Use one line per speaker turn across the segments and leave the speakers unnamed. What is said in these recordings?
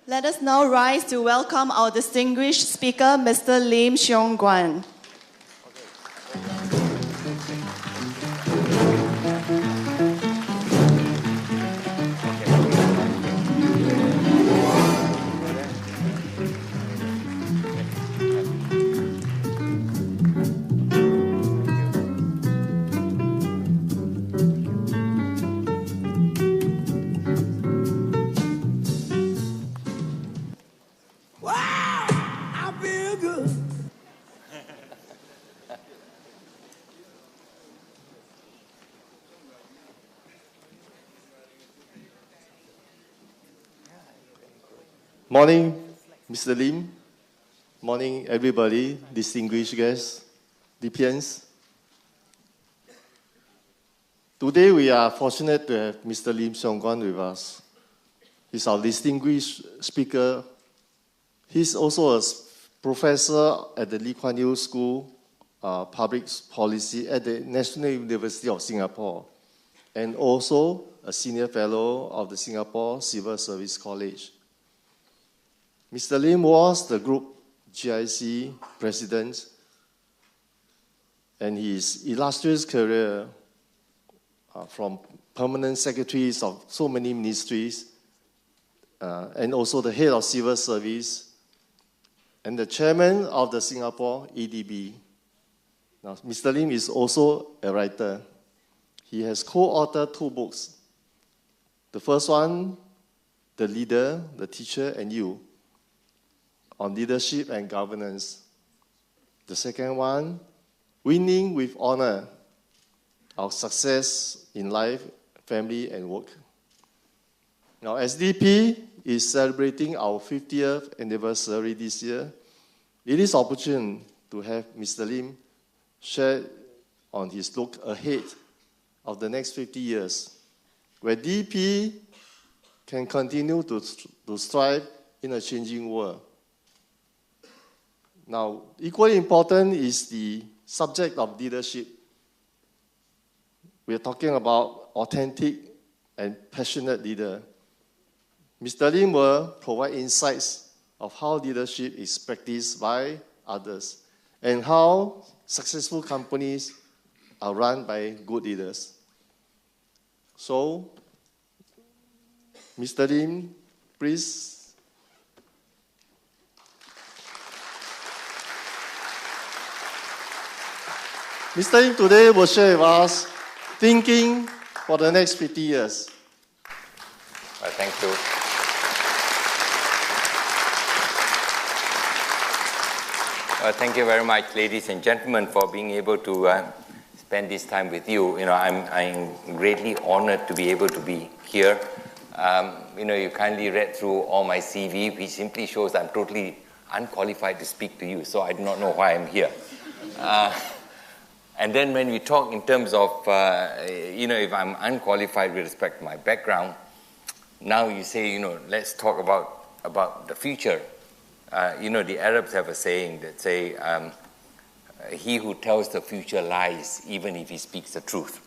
Let us now rise to welcome our distinguished speaker, Mr. Lim Xiong Guan.
Morning, Mr. Lim. Morning, everybody, distinguished guests, DPNs. Today, we are fortunate to have Mr. Lim Xiong Guan with us. He's our distinguished speaker. He's also a professor at the Lee Kuan Yew School, Public Policy at the National University of Singapore, and also a senior fellow of the Singapore Civil Service College. Mr. Lim was the group GIC president, and his illustrious career from permanent secretaries of so many ministries, and also the head of civil service, and the chairman of the Singapore EDB. Now, Mr. Lim is also a writer. He has co-authored 2 books. The first one, The Leader, the Teacher, and You, on leadership and governance. The second one, Winning with Honor, our success in life, family, and work. Now, SDP is celebrating our 50th anniversary this year. It is opportune to have Mr. Lim share on his look ahead of the next 50 years, where DP can continue to strive in a changing world. Now, equally important is the subject of leadership. We are talking about authentic and passionate leader. Mr. Lim will provide insights of how leadership is practiced by others and how successful companies are run by good leaders. So, Mr. Lim, please. Mr. Lim today will share with us thinking for the next 50 years.
Well, thank you. Well, thank you very much, ladies and gentlemen, for being able to spend this time with you. I'm greatly honored to be able to be here. You kindly read through all my CV, which simply shows I'm totally unqualified to speak to you, so I do not know why I'm here. And then when we talk in terms of, if I'm unqualified with respect to my background, now you say, let's talk about the future. The Arabs have a saying that say, he who tells the future lies, even if he speaks the truth.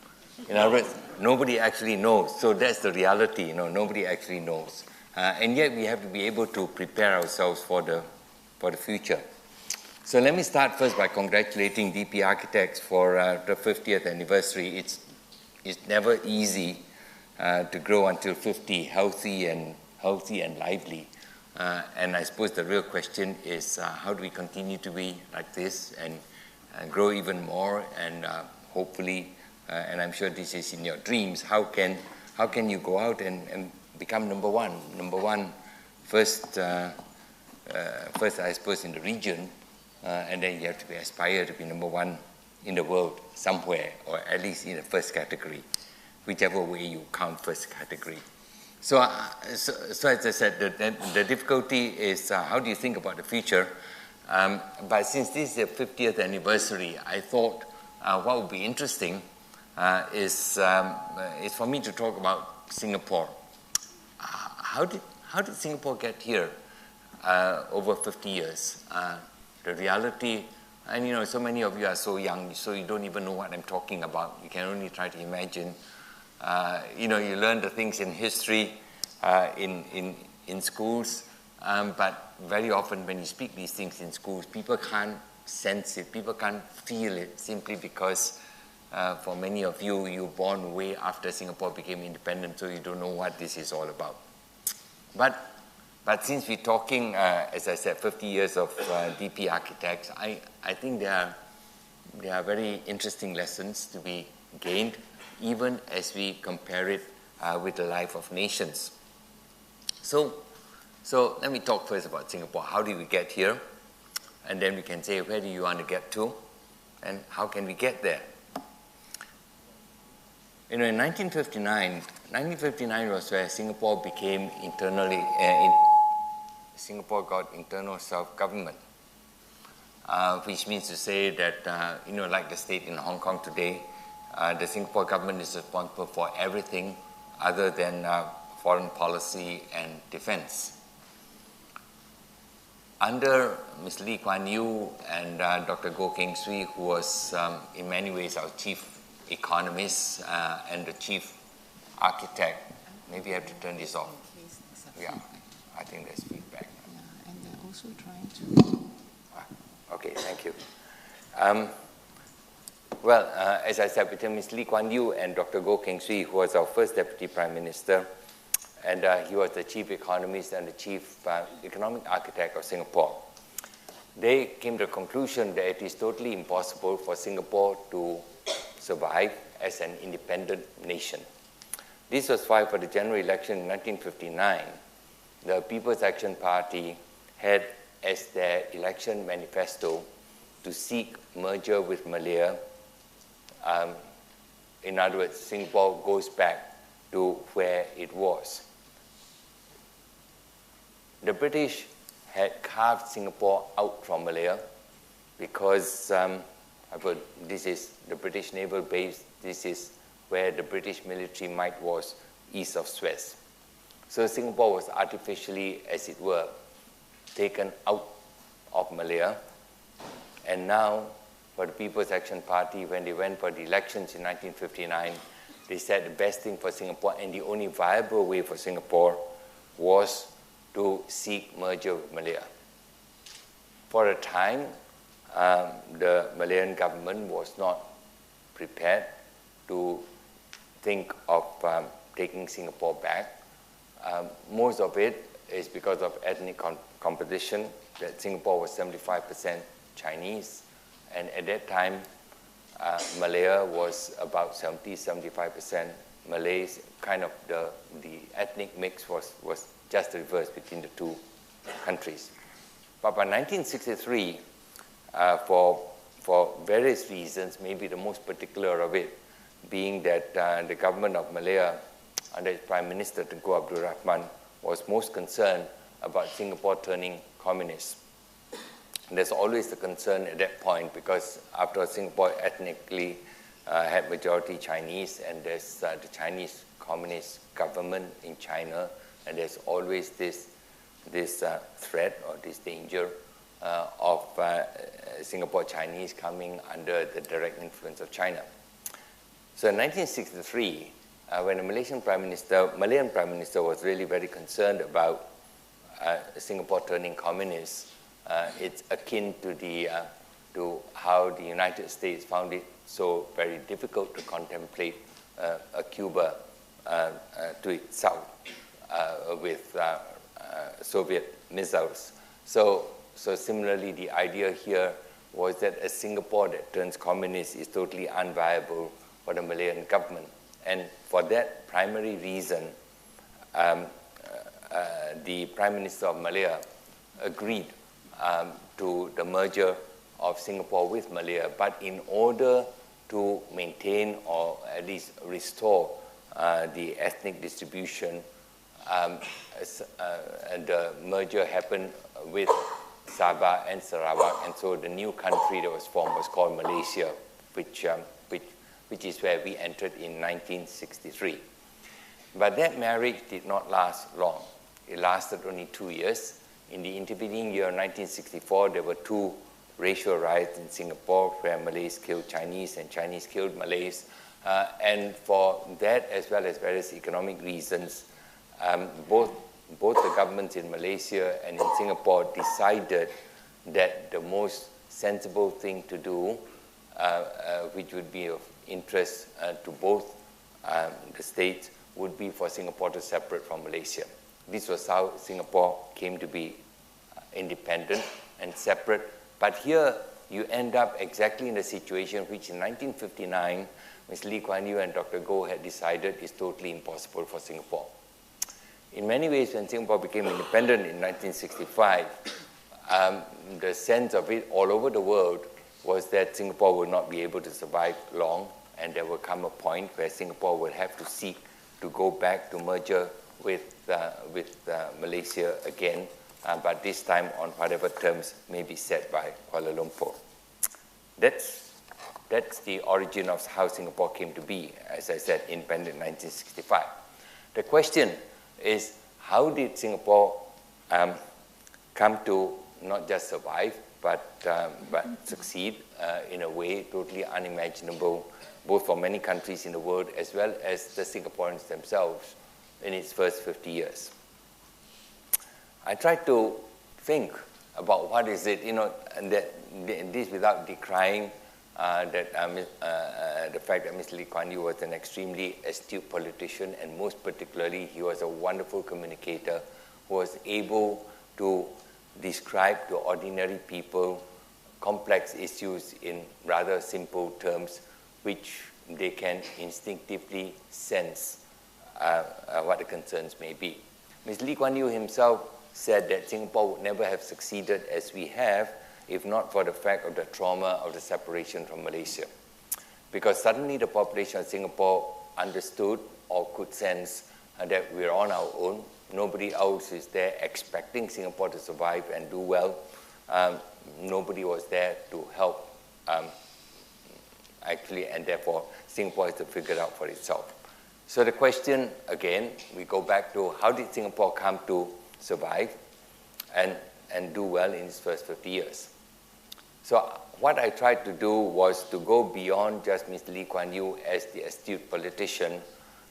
In other words, nobody actually knows. So that's the reality, nobody actually knows. And yet we have to be able to prepare ourselves for the future. So let me start first by congratulating DP Architects for the 50th anniversary. It's never easy to grow until 50, healthy and lively. And I suppose the real question is how do we continue to be like this and grow even more and hopefully, and I'm sure this is in your dreams, how can you go out and become number one? Number one, first I suppose in the region, and then you have to aspire to be number one in the world somewhere, or at least in the first category, whichever way you count first category. So as I said, the difficulty is how do you think about the future? But since this is the 50th anniversary, I thought what would be interesting is for me to talk about Singapore. How did Singapore get here over 50 years? The reality, and so many of you are so young, so you don't even know what I'm talking about. You can only try to imagine. You learn the things in history, in schools, But very often when you speak these things in schools, people can't sense it, people can't feel it, simply because for many of you, you were born way after Singapore became independent, so you don't know what this is all about. But since we're talking, as I said, 50 years of DP architects, I think there are very interesting lessons to be gained, even as we compare it with the life of nations. So let me talk first about Singapore. How did we get here? And then we can say, where do you want to get to? And how can we get there? In 1959 was where Singapore became Singapore got internal self-government, which means to say that, like the state in Hong Kong today, the Singapore government is responsible for everything other than foreign policy and defense. Under Ms. Lee Kuan Yew and Dr. Goh Keng Swee, who was in many ways our chief economist and the chief architect. Maybe I have to turn this off. Yeah, I think there's feedback.
Yeah, and they're also trying to...
Okay, thank you. As I said, between Ms. Lee Kuan Yew and Dr. Goh Keng Swee, who was our first Deputy Prime Minister, and he was the chief economist and the chief economic architect of Singapore. They came to the conclusion that it is totally impossible for Singapore to survive as an independent nation. This was why for the general election in 1959, the People's Action Party had as their election manifesto to seek merger with Malaya. In other words, Singapore goes back to where it was. The British had carved Singapore out from Malaya because this is the British naval base. This is where the British military might was east of Suez. So Singapore was artificially, as it were, taken out of Malaya. And now, for the People's Action Party, when they went for the elections in 1959, they said the best thing for Singapore and the only viable way for Singapore was to seek merger with Malaya. For a time, the Malayan government was not prepared to think of taking Singapore back. Most of it is because of ethnic composition, that Singapore was 75% Chinese, and at that time, Malaya was about 70-75% Malays. Kind of the ethnic mix was just the reverse between the two countries. But by 1963, for various reasons, maybe the most particular of it being that the government of Malaya, under its Prime Minister Tunku Abdul Rahman, was most concerned about Singapore turning communist. And there's always the concern at that point because after all, Singapore ethnically had majority Chinese, and there's the Chinese Communist government in China, and there's always this threat or this danger of Singapore Chinese coming under the direct influence of China. So in 1963, when the Malayan Prime Minister was really very concerned about Singapore turning communist, it's akin to how the United States found it so very difficult to contemplate a Cuba to its south with Soviet missiles. So similarly, the idea here was that a Singapore that turns communist is totally unviable for the Malayan government. And for that primary reason, the Prime Minister of Malaya agreed to the merger of Singapore with Malaya, but in order to maintain or at least restore the ethnic distribution, and the merger happened with Sabah and Sarawak, and so the new country that was formed was called Malaysia, which is where we entered in 1963. But that marriage did not last long. It lasted only 2 years. In the intervening year, 1964, there were 2 racial riots in Singapore where Malays killed Chinese and Chinese killed Malays. And for that, as well as various economic reasons, both the governments in Malaysia and in Singapore decided that the most sensible thing to do, which would be of interest to both the states, would be for Singapore to separate from Malaysia. This was how Singapore came to be independent and separate. But here you end up exactly in the situation which in 1959, Ms. Lee Kuan Yew and Dr. Goh had decided is totally impossible for Singapore. In many ways, when Singapore became independent in 1965, the sense of it all over the world was that Singapore would not be able to survive long, and there will come a point where Singapore will have to seek to go back to merger with Malaysia again, but this time on whatever terms may be set by Kuala Lumpur. That's the origin of how Singapore came to be, as I said, independent in 1965. The question is, how did Singapore come to not just survive, but succeed in a way totally unimaginable, both for many countries in the world as well as the Singaporeans themselves in its first 50 years. I tried to think about what is it, and this without decrying the fact that Mr. Lee Kuan Yew was an extremely astute politician, and most particularly he was a wonderful communicator who was able to describe to ordinary people complex issues in rather simple terms, which they can instinctively sense what the concerns may be. Mr. Lee Kuan Yew himself said that Singapore would never have succeeded as we have if not for the fact of the trauma of the separation from Malaysia. Because suddenly the population of Singapore understood or could sense that we're on our own. Nobody else is there expecting Singapore to survive and do well. Nobody was there to help actually, and therefore Singapore has to figure it out for itself. So the question, again, we go back to how did Singapore come to survive and do well in its first 50 years? So what I tried to do was to go beyond just Mr. Lee Kuan Yew as the astute politician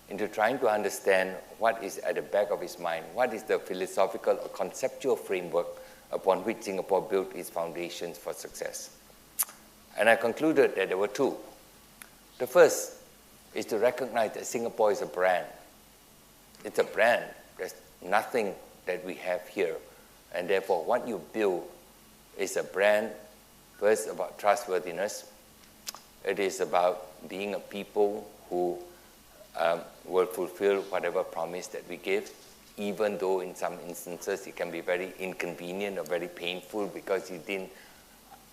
into trying to understand what is at the back of his mind, what is the philosophical or conceptual framework upon which Singapore built its foundations for success. And I concluded that there were two. The first is to recognize that Singapore is a brand. It's a brand. There's nothing that we have here. And therefore, what you build is a brand, first about trustworthiness. It is about being a people who will fulfill whatever promise that we give, even though in some instances it can be very inconvenient or very painful because you didn't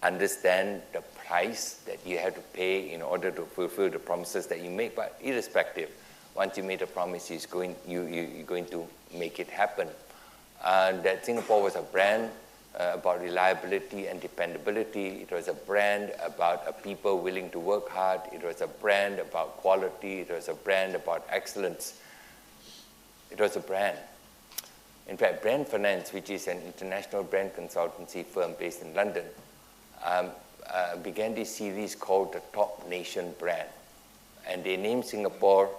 understand the price that you have to pay in order to fulfill the promises that you make. But irrespective, once you made a promise, you're going to make it happen. That Singapore was a brand about reliability and dependability. It was a brand about a people willing to work hard. It was a brand about quality. It was a brand about excellence. It was a brand. In fact, Brand Finance, which is an international brand consultancy firm based in London, began this series called the Top Nation Brand. And they named Singapore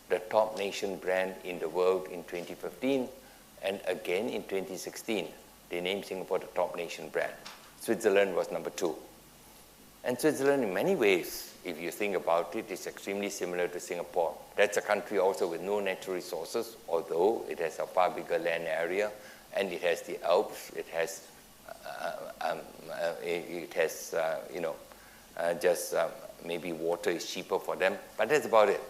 the top nation brand in the world in 2015, and again in 2016. They named Singapore the top nation brand. Switzerland was number 2. And Switzerland, in many ways, if you think about it, is extremely similar to Singapore. That's a country also with no natural resources, although it has a far bigger land area, and it has the Alps. It has, maybe water is cheaper for them, but that's about it.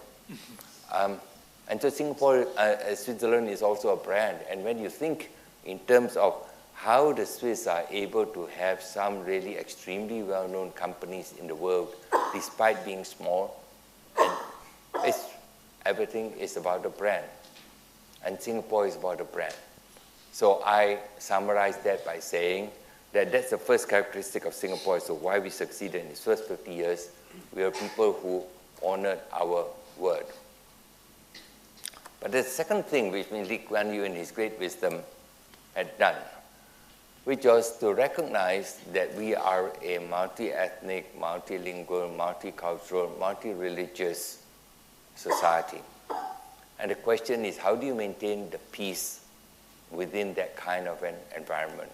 And so Singapore, Switzerland is also a brand. And when you think in terms of how the Swiss are able to have some really extremely well-known companies in the world, despite being small, and everything is about the brand. And Singapore is about the brand. So I summarize that by saying that that's the first characteristic of Singapore, so why we succeeded in its first 50 years. We are people who honored our word. But the second thing which Lee Kuan Yew in his great wisdom had done, which was to recognize that we are a multi-ethnic, multilingual, multicultural, multi-religious society. And the question is, how do you maintain the peace within that kind of an environment.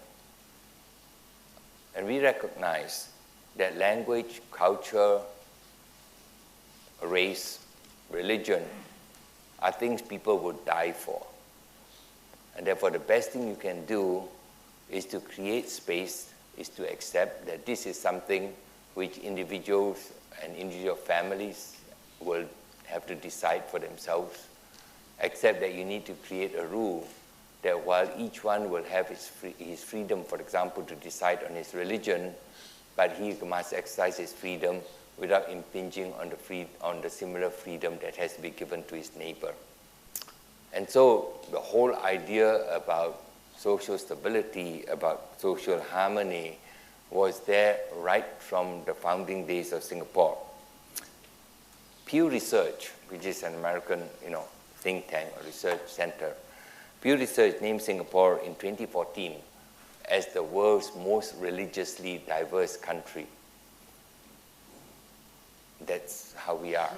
And we recognize that language, culture, race, religion are things people would die for. And therefore the best thing you can do is to create space, is to accept that this is something which individuals and individual families will have to decide for themselves. Accept that you need to create a rule that while each one will have his freedom, for example, to decide on his religion, but he must exercise his freedom without impinging on the similar freedom that has to be given to his neighbor. And so the whole idea about social stability, about social harmony, was there right from the founding days of Singapore. Pew Research, which is an American, think tank or research center, Pew Research named Singapore in 2014 as the world's most religiously diverse country. That's how we are.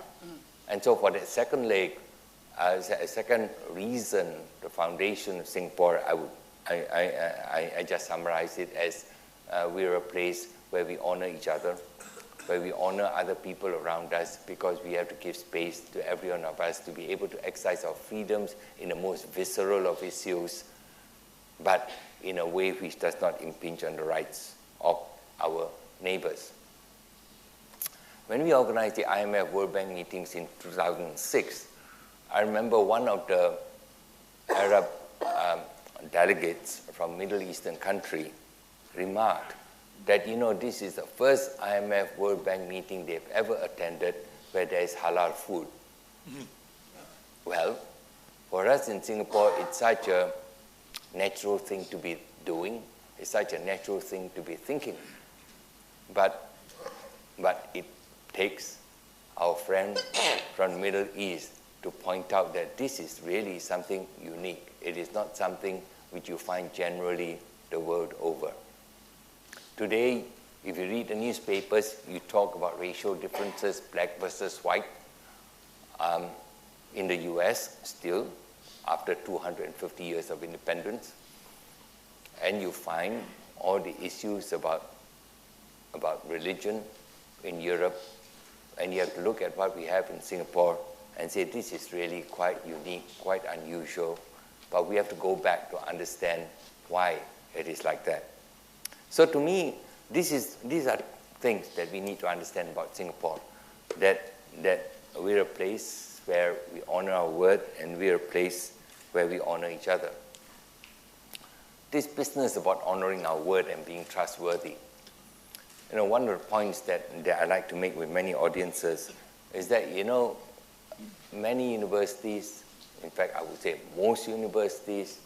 And so for that second leg, a second reason, the foundation of Singapore, I just summarize it as we're a place where we honor each other, where we honor other people around us, because we have to give space to every one of us to be able to exercise our freedoms in the most visceral of issues, but in a way which does not impinge on the rights of our neighbors. When we organized the IMF World Bank meetings in 2006, I remember one of the Arab delegates from Middle Eastern country remarked that, this is the first IMF World Bank meeting they've ever attended where there is halal food. Well, for us in Singapore, it's such a natural thing to be doing. It's such a natural thing to be thinking. But it takes our friend from the Middle East to point out that this is really something unique. It is not something which you find generally the world over. Today, if you read the newspapers, you talk about racial differences, black versus white. In the US, still, after 250 years of independence, and you find all the issues about religion in Europe, and you have to look at what we have in Singapore and say this is really quite unique, quite unusual, but we have to go back to understand why it is like that. So to me, these are things that we need to understand about Singapore, that we're a place where we honor our word, and we're a place where we honor each other. This business about honoring our word and being trustworthy, one of the points that I like to make with many audiences is that, many universities, in fact, I would say most universities,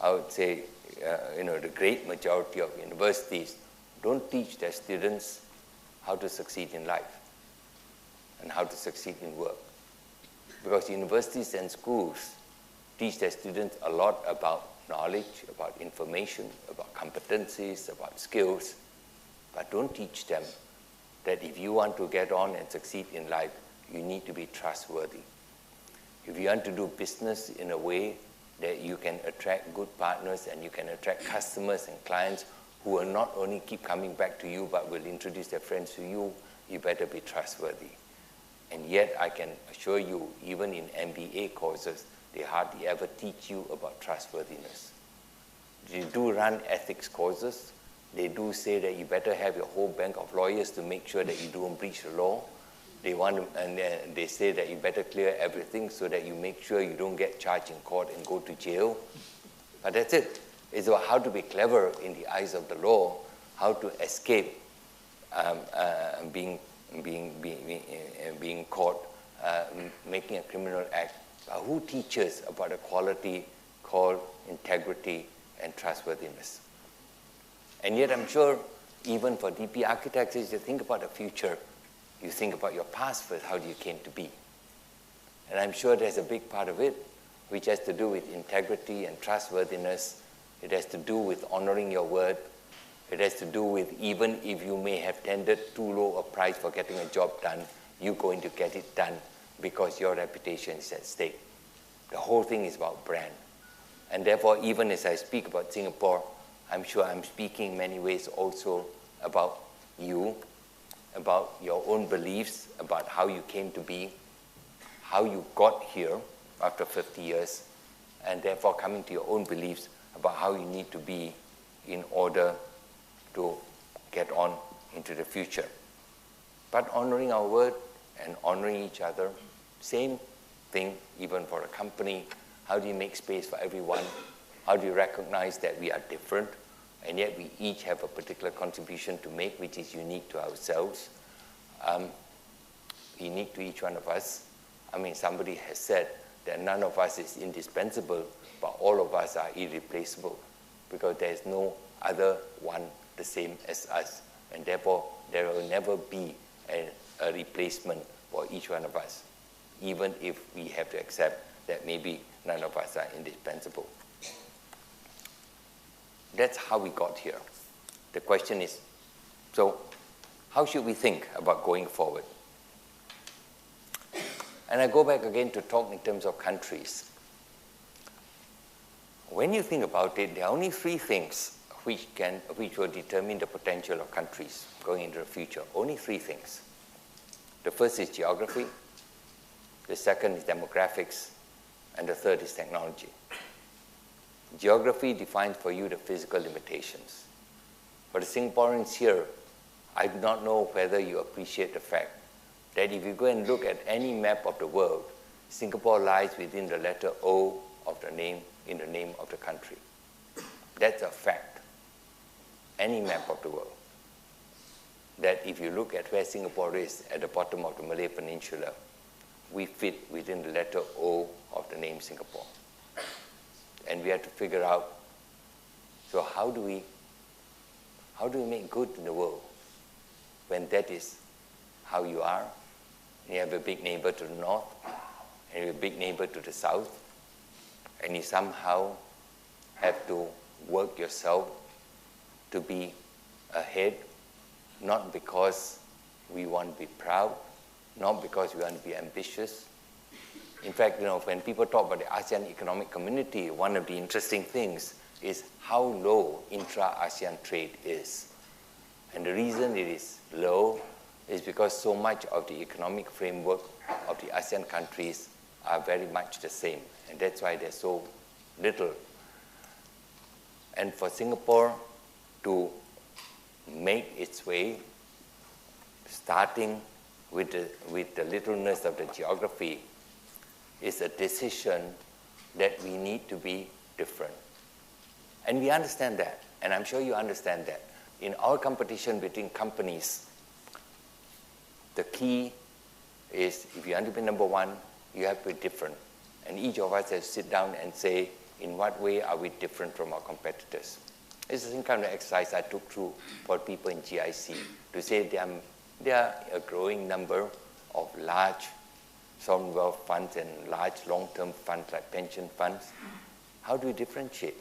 I would say, the great majority of universities don't teach their students how to succeed in life and how to succeed in work. Because universities and schools teach their students a lot about knowledge, about information, about competencies, about skills, but don't teach them that if you want to get on and succeed in life, you need to be trustworthy. If you want to do business in a way that you can attract good partners and you can attract customers and clients who will not only keep coming back to you but will introduce their friends to you, you better be trustworthy. And yet I can assure you, even in MBA courses, they hardly ever teach you about trustworthiness. They do run ethics courses. They do say that you better have your whole bank of lawyers to make sure that you don't breach the law. They say that you better clear everything so that you make sure you don't get charged in court and go to jail. But that's it. It's about how to be clever in the eyes of the law, how to escape being caught, making a criminal act. But who teaches about a quality called integrity and trustworthiness? And yet I'm sure even for DP architects, as you think about the future, you think about your past first, how you came to be. And I'm sure there's a big part of it which has to do with integrity and trustworthiness. It has to do with honoring your word. It has to do with, even if you may have tendered too low a price for getting a job done, you're going to get it done because your reputation is at stake. The whole thing is about brand. And therefore, even as I speak about Singapore, I'm sure I'm speaking in many ways also about you, about your own beliefs, about how you came to be, how you got here after 50 years, and therefore coming to your own beliefs about how you need to be in order to get on into the future. But honoring our word and honoring each other, same thing even for a company. How do you make space for everyone? How do you recognize that we are different, and yet we each have a particular contribution to make, which is unique to ourselves, unique to each one of us? I mean, somebody has said that none of us is indispensable, but all of us are irreplaceable, because there is no other one the same as us, and therefore there will never be a replacement for each one of us, even if we have to accept that maybe none of us are indispensable. That's how we got here. The question is, so how should we think about going forward? And I go back again to talk in terms of countries. When you think about it, there are only three things which will determine the potential of countries going into the future. Only three things. The first is geography, the second is demographics, and the third is technology. Geography defines for you the physical limitations. For the Singaporeans here, I do not know whether you appreciate the fact that if you go and look at any map of the world, Singapore lies within the letter O of the name in the name of the country. That's a fact. Any map of the world. That if you look at where Singapore is at the bottom of the Malay Peninsula, we fit within the letter O of the name Singapore. And we have to figure out, so how do we make good in the world when that is how you are? You have a big neighbor to the north, and you have a big neighbor to the south, and you somehow have to work yourself to be ahead, not because we want to be proud, not because we want to be ambitious. In fact, when people talk about the ASEAN Economic Community, one of the interesting things is how low intra-ASEAN trade is. And the reason it is low is because so much of the economic framework of the ASEAN countries are very much the same. And that's why there's so little. And for Singapore to make its way, starting with the littleness of the geography, is a decision that we need to be different. And we understand that, and I'm sure you understand that. In our competition between companies, the key is if you want to be number one, you have to be different. And each of us has to sit down and say, in what way are we different from our competitors? It's the same kind of exercise I took through for people in GIC to say there are a growing number of large sovereign wealth funds and large long-term funds like pension funds. How do we differentiate?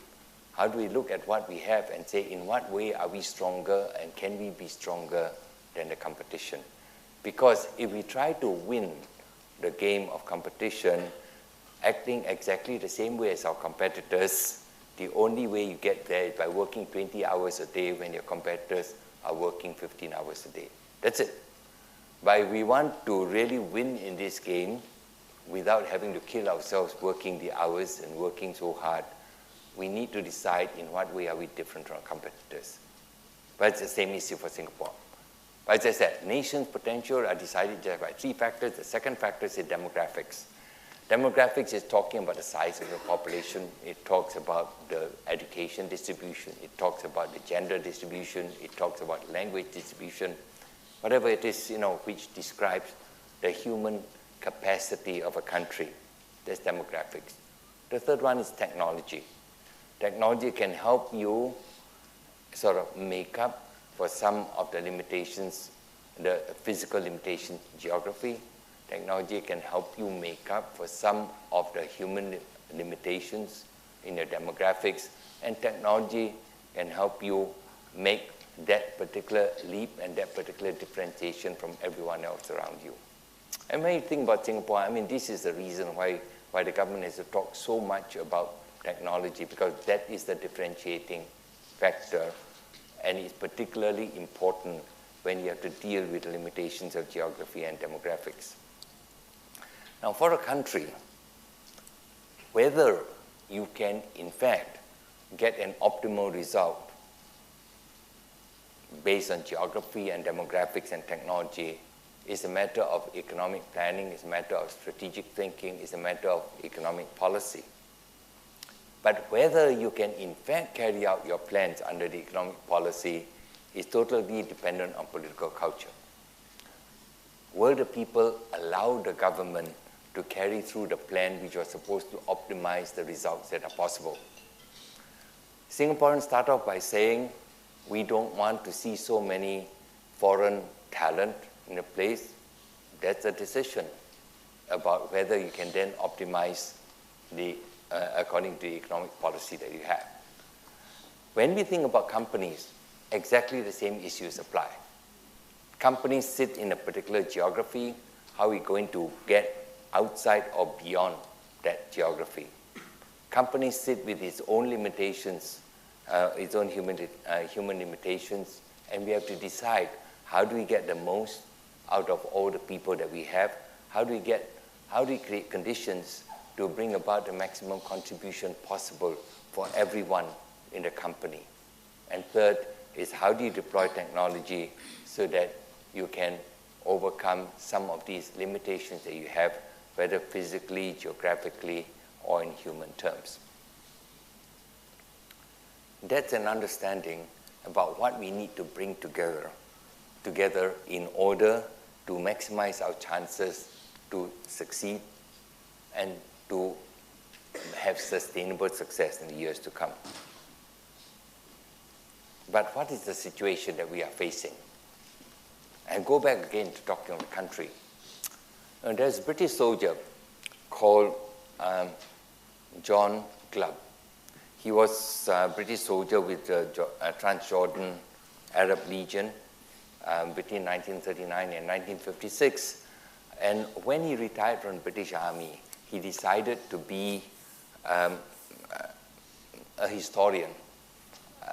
How do we look at what we have and say, in what way are we stronger and can we be stronger than the competition? Because if we try to win the game of competition, acting exactly the same way as our competitors, the only way you get there is by working 20 hours a day when your competitors are working 15 hours a day. That's it. But if we want to really win in this game without having to kill ourselves working the hours and working so hard, we need to decide in what way are we different from our competitors. But it's the same issue for Singapore. But as I said, nation's potential are decided just by three factors. The second factor is demographics. Demographics is talking about the size of the population. It talks about the education distribution. It talks about the gender distribution. It talks about language distribution. Whatever it is, which describes the human capacity of a country. That's demographics. The third one is technology. Technology can help you sort of make up for some of the limitations, the physical limitations, geography. Technology can help you make up for some of the human limitations in your demographics, and technology can help you make that particular leap and that particular differentiation from everyone else around you. And when you think about Singapore, this is the reason why the government has to talk so much about technology, because that is the differentiating factor, and it's particularly important when you have to deal with the limitations of geography and demographics. Now, for a country, whether you can, in fact, get an optimal result based on geography and demographics and technology is a matter of economic planning, is a matter of strategic thinking, is a matter of economic policy. But whether you can, in fact, carry out your plans under the economic policy is totally dependent on political culture. Will the people allow the government to carry through the plan which was supposed to optimize the results that are possible? Singaporeans start off by saying, we don't want to see so many foreign talent in a place. That's a decision about whether you can then optimize according to the economic policy that you have. When we think about companies, exactly the same issues apply. Companies sit in a particular geography. How are we going to get outside or beyond that geography? Companies sit with its own limitations, its own human limitations, and we have to decide, how do we get the most out of all the people that we have? How do we create conditions to bring about the maximum contribution possible for everyone in the company? And third is, how do you deploy technology so that you can overcome some of these limitations that you have, whether physically, geographically, or in human terms? That's an understanding about what we need to bring together in order to maximize our chances to succeed and to have sustainable success in the years to come. But what is the situation that we are facing? And go back again to talking on the country. There's a British soldier called John Glubb. He was a British soldier with the Transjordan Arab Legion between 1939 and 1956. And when he retired from the British Army, he decided to be a historian.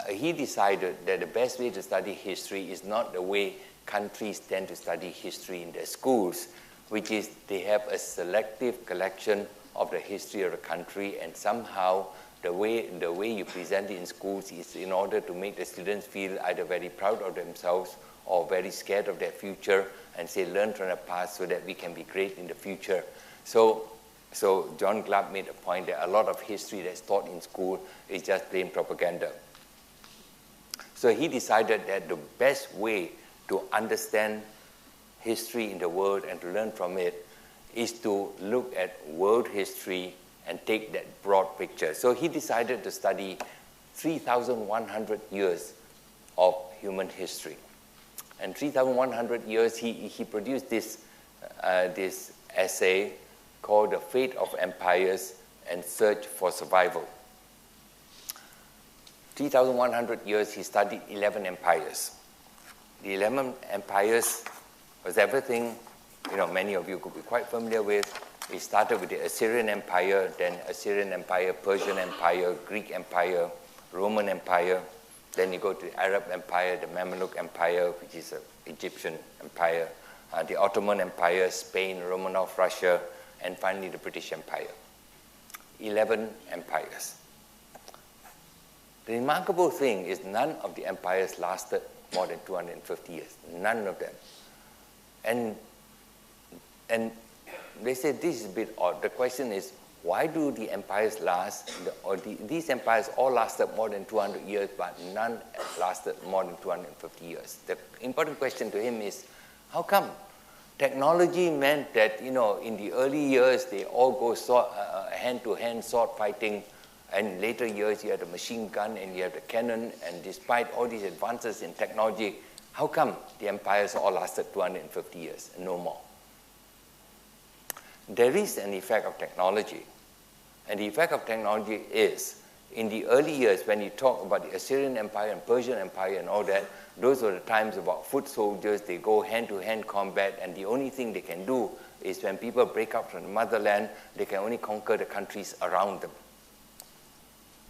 He decided that the best way to study history is not the way countries tend to study history in their schools, which is they have a selective collection of the history of the country, and somehow the way you present it in schools is in order to make the students feel either very proud of themselves or very scared of their future, and say, learn from the past so that we can be great in the future. So John Glubb made a point that a lot of history that's taught in school is just plain propaganda. So he decided that the best way to understand history in the world and to learn from it is to look at world history and take that broad picture. So he decided to study 3,100 years of human history. And 3,100 years, he produced this essay called The Fate of Empires and Search for Survival. 3,100 years, he studied 11 empires. The 11 empires was everything, many of you could be quite familiar with. It started with the Assyrian Empire, then Assyrian Empire, Persian Empire, Greek Empire, Roman Empire. Then you go to the Arab Empire, the Mamluk Empire, which is an Egyptian empire, the Ottoman Empire, Spain, Romanov, Russia, and finally the British Empire. 11 empires. The remarkable thing is none of the empires lasted more than 250 years. None of them. And they say this is a bit odd. The question is, why do the empires last, these empires all lasted more than 200 years, but none lasted more than 250 years? The important question to him is, how come? Technology meant that, in the early years, they all go hand-to-hand sword fighting, and later years, you had the machine gun and you have the cannon, and despite all these advances in technology, how come the empires all lasted 250 years and no more? There is an effect of technology. And the effect of technology is, in the early years, when you talk about the Assyrian Empire and Persian Empire and all that, those were the times about foot soldiers. They go hand-to-hand combat, and the only thing they can do is when people break up from the motherland, they can only conquer the countries around them.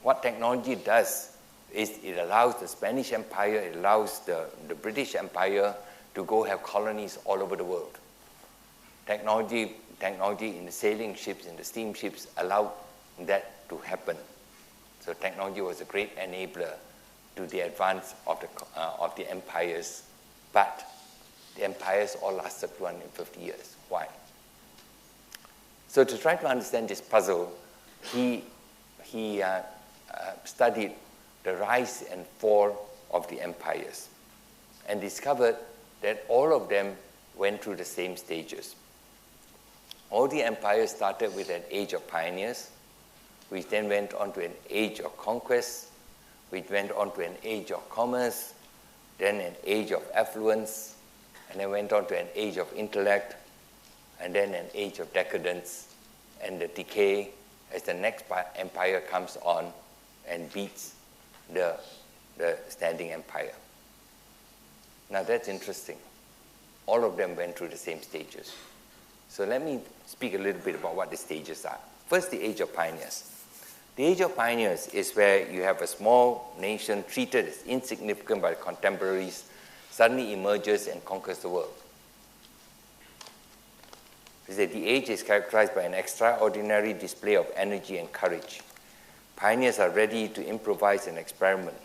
what technology does is it allows the Spanish Empire, it allows the British Empire to go have colonies all over the world. Technology in the sailing ships, in the steamships, allowed that to happen. So technology was a great enabler to the advance of the empires, but the empires all lasted 250 years. Why? So to try to understand this puzzle, he studied the rise and fall of the empires and discovered that all of them went through the same stages. All the empires started with an age of pioneers, which then went on to an age of conquest, which went on to an age of commerce, then an age of affluence, and then went on to an age of intellect, and then an age of decadence and the decay as the next empire comes on and beats the standing empire. Now that's interesting. All of them went through the same stages. So let me speak a little bit about what the stages are. First, the age of pioneers. The age of pioneers is where you have a small nation treated as insignificant by contemporaries, suddenly emerges and conquers the world. The age is characterized by an extraordinary display of energy and courage. Pioneers are ready to improvise and experiment.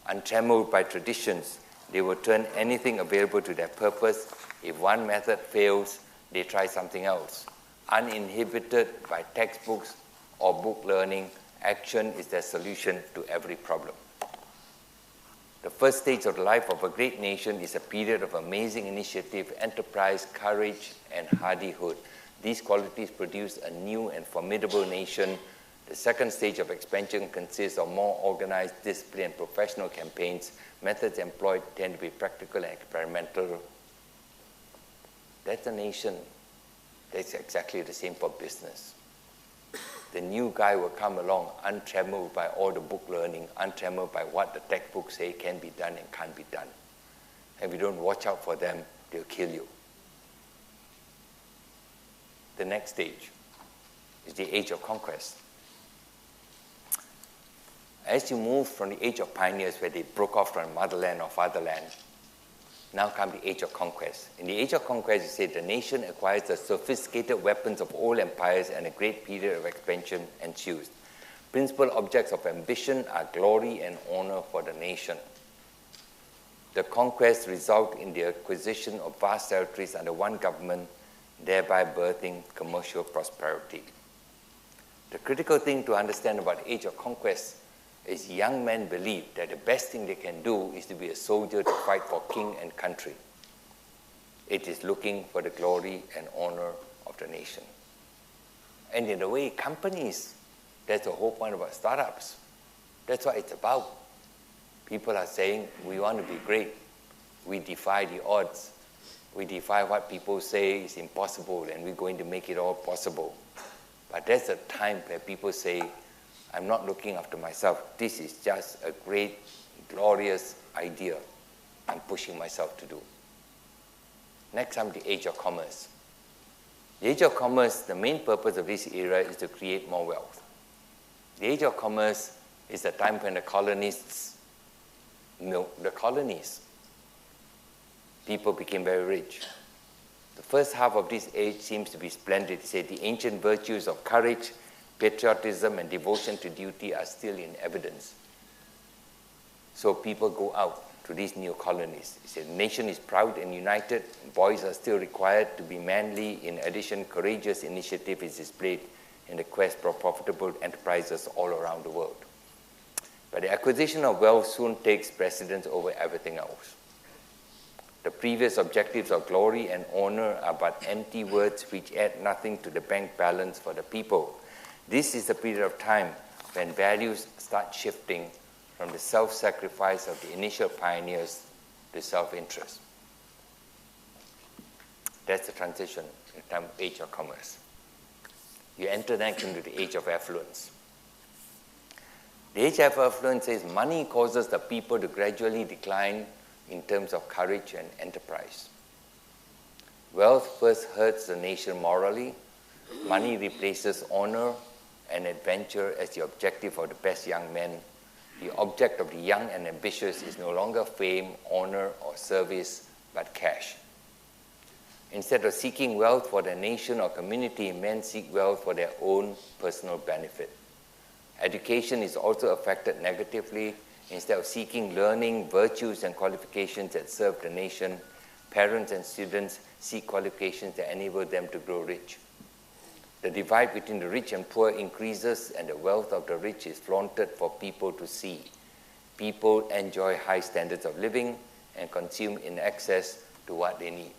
Untrammeled by traditions, they will turn anything available to their purpose. If one method fails, they try something else. Uninhibited by textbooks or book learning, action is their solution to every problem. The first stage of the life of a great nation is a period of amazing initiative, enterprise, courage, and hardihood. These qualities produce a new and formidable nation. The second stage of expansion consists of more organized, disciplined, and professional campaigns. Methods employed tend to be practical and experimental. That's a nation. That's exactly the same for business. The new guy will come along untrammeled by all the book learning, untrammeled by what the textbooks say can be done and can't be done. And if you don't watch out for them, they'll kill you. The next stage is the age of conquest. As you move from the age of pioneers, where they broke off from motherland or fatherland, now comes the age of conquest. In the age of conquest, you say the nation acquires the sophisticated weapons of old empires and a great period of expansion ensues. Principal objects of ambition are glory and honor for the nation. The conquests result in the acquisition of vast territories under one government, thereby birthing commercial prosperity. The critical thing to understand about the age of conquest is young men believe that the best thing they can do is to be a soldier to fight for king and country. It is looking for the glory and honor of the nation. And in a way, companies, that's the whole point about startups. That's what it's about. People are saying, we want to be great. We defy the odds. We defy what people say is impossible, and we're going to make it all possible. But that's the time where people say, I'm not looking after myself. This is just a great, glorious idea I'm pushing myself to do. Next time, the age of commerce. The age of commerce, the main purpose of this era is to create more wealth. The age of commerce is the time when the colonists milked the colonies. People became very rich. The first half of this age seems to be splendid. Say the ancient virtues of courage, patriotism, and devotion to duty are still in evidence. So people go out to these new colonies. He said, the nation is proud and united. Boys are still required to be manly. In addition, courageous initiative is displayed in the quest for profitable enterprises all around the world. But the acquisition of wealth soon takes precedence over everything else. The previous objectives of glory and honor are but empty words which add nothing to the bank balance for the people. This is the period of time when values start shifting from the self-sacrifice of the initial pioneers to self-interest. That's the transition in the time of age of commerce. You enter next into the age of affluence. The age of affluence says money causes the people to gradually decline in terms of courage and enterprise. Wealth first hurts the nation morally. Money replaces honor, and adventure as the objective of the best young men, the object of the young and ambitious is no longer fame, honor, or service, but cash. Instead of seeking wealth for their nation or community, men seek wealth for their own personal benefit. Education is also affected negatively. Instead of seeking learning, virtues, and qualifications that serve the nation, parents and students seek qualifications that enable them to grow rich. The divide between the rich and poor increases, and the wealth of the rich is flaunted for people to see. People enjoy high standards of living and consume in excess to what they need.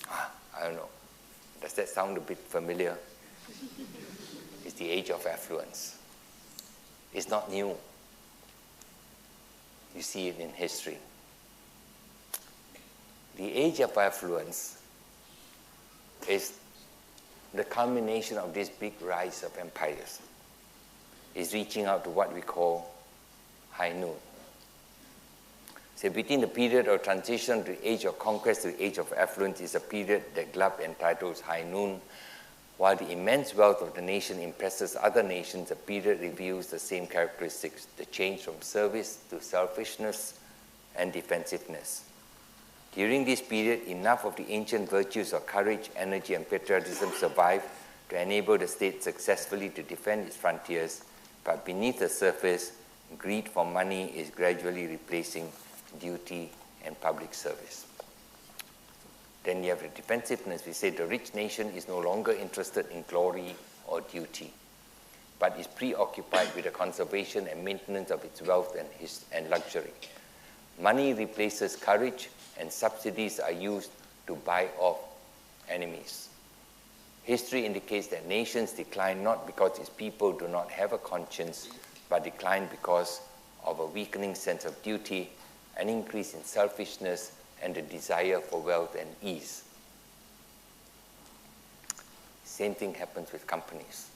I don't know. Does that sound a bit familiar? It's the age of affluence. It's not new. You see it in history. The age of affluence is the culmination of this big rise of empires. It's reaching out to what we call high noon. So between the period of transition to the age of conquest to the age of affluence is a period that Glubb entitles high noon. While the immense wealth of the nation impresses other nations, the period reveals the same characteristics, the change from service to selfishness and defensiveness. During this period, enough of the ancient virtues of courage, energy, and patriotism survive to enable the state successfully to defend its frontiers, but beneath the surface, greed for money is gradually replacing duty and public service. Then you have the defensiveness. We say the rich nation is no longer interested in glory or duty, but is preoccupied with the conservation and maintenance of its wealth and luxury. Money replaces courage, and subsidies are used to buy off enemies. History indicates that nations decline not because its people do not have a conscience, but decline because of a weakening sense of duty, an increase in selfishness, and the desire for wealth and ease. Same thing happens with companies.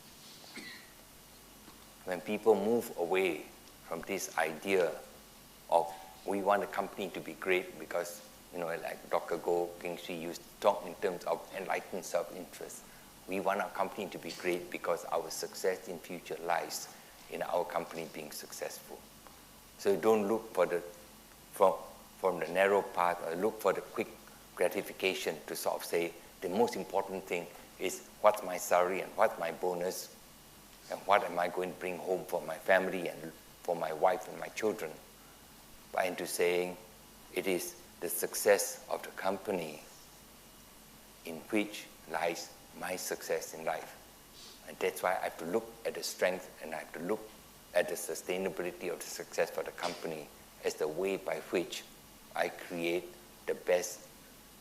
When people move away from this idea of we want a company to be great because, like Dr. Goh Keng Swee used to talk in terms of enlightened self-interest. We want our company to be great because our success in future lies in our company being successful. So you don't look for from the narrow path or look for the quick gratification to sort of say the most important thing is what's my salary and what's my bonus and what am I going to bring home for my family and for my wife and my children, but into saying it is the success of the company in which lies my success in life. And that's why I have to look at the strength and I have to look at the sustainability of the success for the company as the way by which I create the best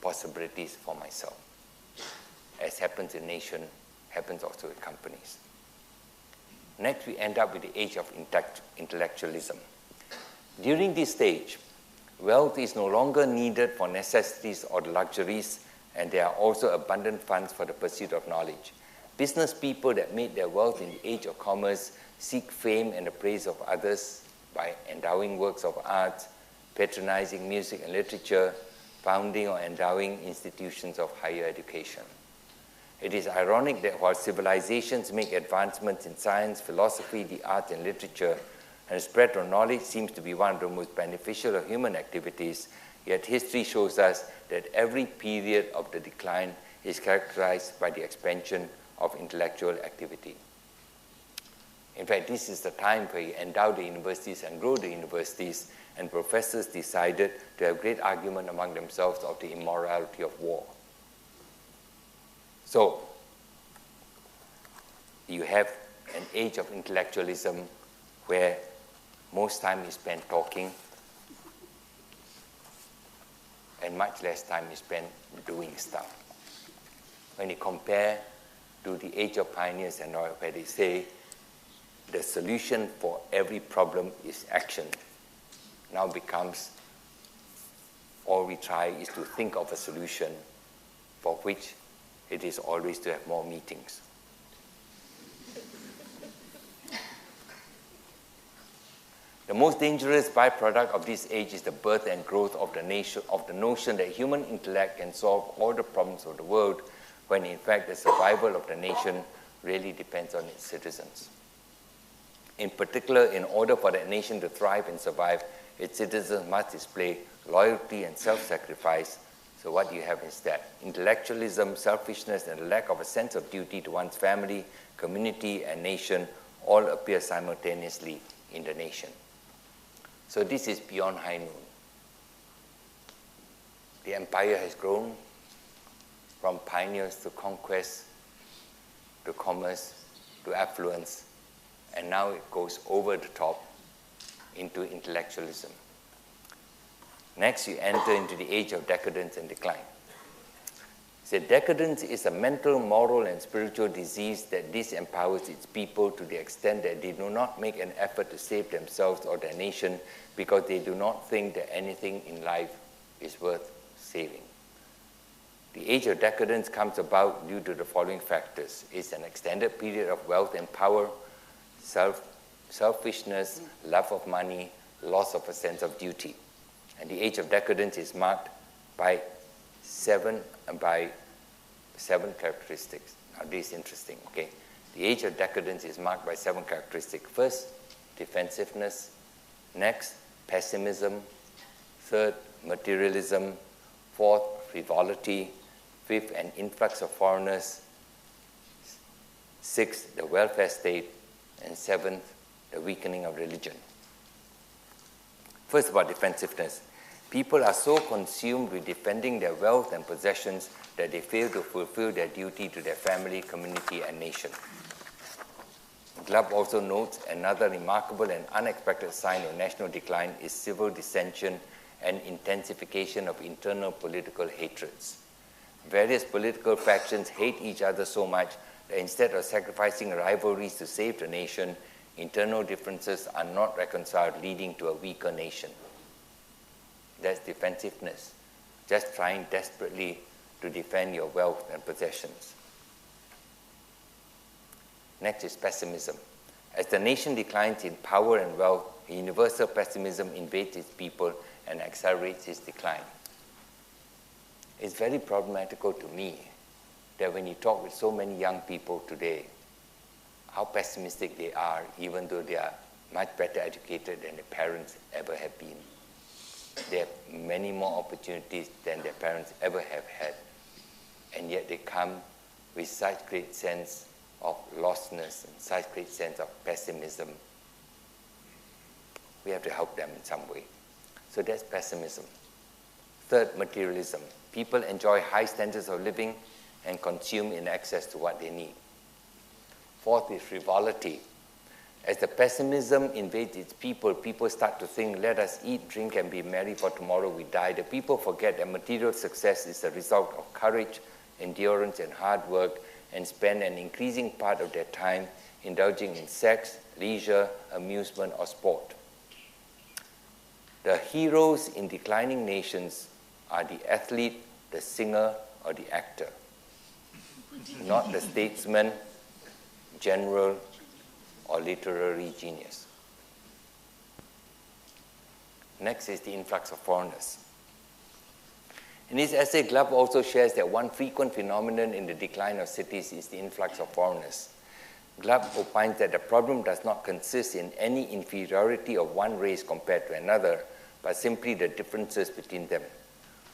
possibilities for myself. As happens in nation, happens also with companies. Next, we end up with the age of intellectualism. During this stage, wealth is no longer needed for necessities or luxuries, and there are also abundant funds for the pursuit of knowledge. Business people that made their wealth in the age of commerce seek fame and the praise of others by endowing works of art, patronizing music and literature, founding or endowing institutions of higher education. It is ironic that while civilizations make advancements in science, philosophy, the arts, and literature, and the spread of knowledge seems to be one of the most beneficial of human activities, yet history shows us that every period of the decline is characterized by the expansion of intellectual activity. In fact, this is the time where you endow the universities and grow the universities, and professors decided to have great argument among themselves of the immorality of war. So, you have an age of intellectualism where most time is spent talking and much less time is spent doing stuff. When you compare to the age of pioneers and all, where they say the solution for every problem is action, now becomes all we try is to think of a solution for which it is always to have more meetings. The most dangerous byproduct of this age is the birth and growth of the notion that human intellect can solve all the problems of the world, when in fact the survival of the nation really depends on its citizens. In particular, in order for that nation to thrive and survive, its citizens must display loyalty and self-sacrifice. So what you have is that intellectualism, selfishness, and a lack of a sense of duty to one's family, community, and nation all appear simultaneously in the nation. So this is beyond high noon. The empire has grown from pioneers to conquest, to commerce, to affluence, and now it goes over the top into intellectualism. Next, you enter into the age of decadence and decline. So decadence is a mental, moral, and spiritual disease that disempowers its people to the extent that they do not make an effort to save themselves or their nation because they do not think that anything in life is worth saving. The age of decadence comes about due to the following factors. It's an extended period of wealth and power, selfishness, love of money, loss of a sense of duty. And the age of decadence is marked by seven characteristics. Now this is interesting, okay? The age of decadence is marked by 7 characteristics. First, defensiveness. Next, pessimism. Third, materialism. Fourth, frivolity. Fifth, an influx of foreigners. Sixth, the welfare state. And seventh, the weakening of religion. First, about defensiveness. People are so consumed with defending their wealth and possessions that they fail to fulfill their duty to their family, community, and nation. Glubb also notes another remarkable and unexpected sign of national decline is civil dissension and intensification of internal political hatreds. Various political factions hate each other so much that instead of sacrificing rivalries to save the nation, internal differences are not reconciled, leading to a weaker nation. That's defensiveness, just trying desperately to defend your wealth and possessions. Next is pessimism. As the nation declines in power and wealth, universal pessimism invades its people and accelerates its decline. It's very problematical to me that when you talk with so many young people today, how pessimistic they are, even though they are much better educated than their parents ever have been. They have many more opportunities than their parents ever have had, and yet they come with such great sense of lostness and such great sense of pessimism. We have to help them in some way. So that's pessimism. Third, materialism. People enjoy high standards of living and consume in excess to what they need. Fourth is frivolity. As the pessimism invades its people, people start to think, let us eat, drink, and be merry, for tomorrow we die. The people forget that material success is a result of courage, endurance, and hard work, and spend an increasing part of their time indulging in sex, leisure, amusement, or sport. The heroes in declining nations are the athlete, the singer, or the actor, not the statesman, general, or literary genius. Next is the influx of foreigners. In his essay, Glubb also shares that one frequent phenomenon in the decline of cities is the influx of foreigners. Glubb opines that the problem does not consist in any inferiority of one race compared to another, but simply the differences between them.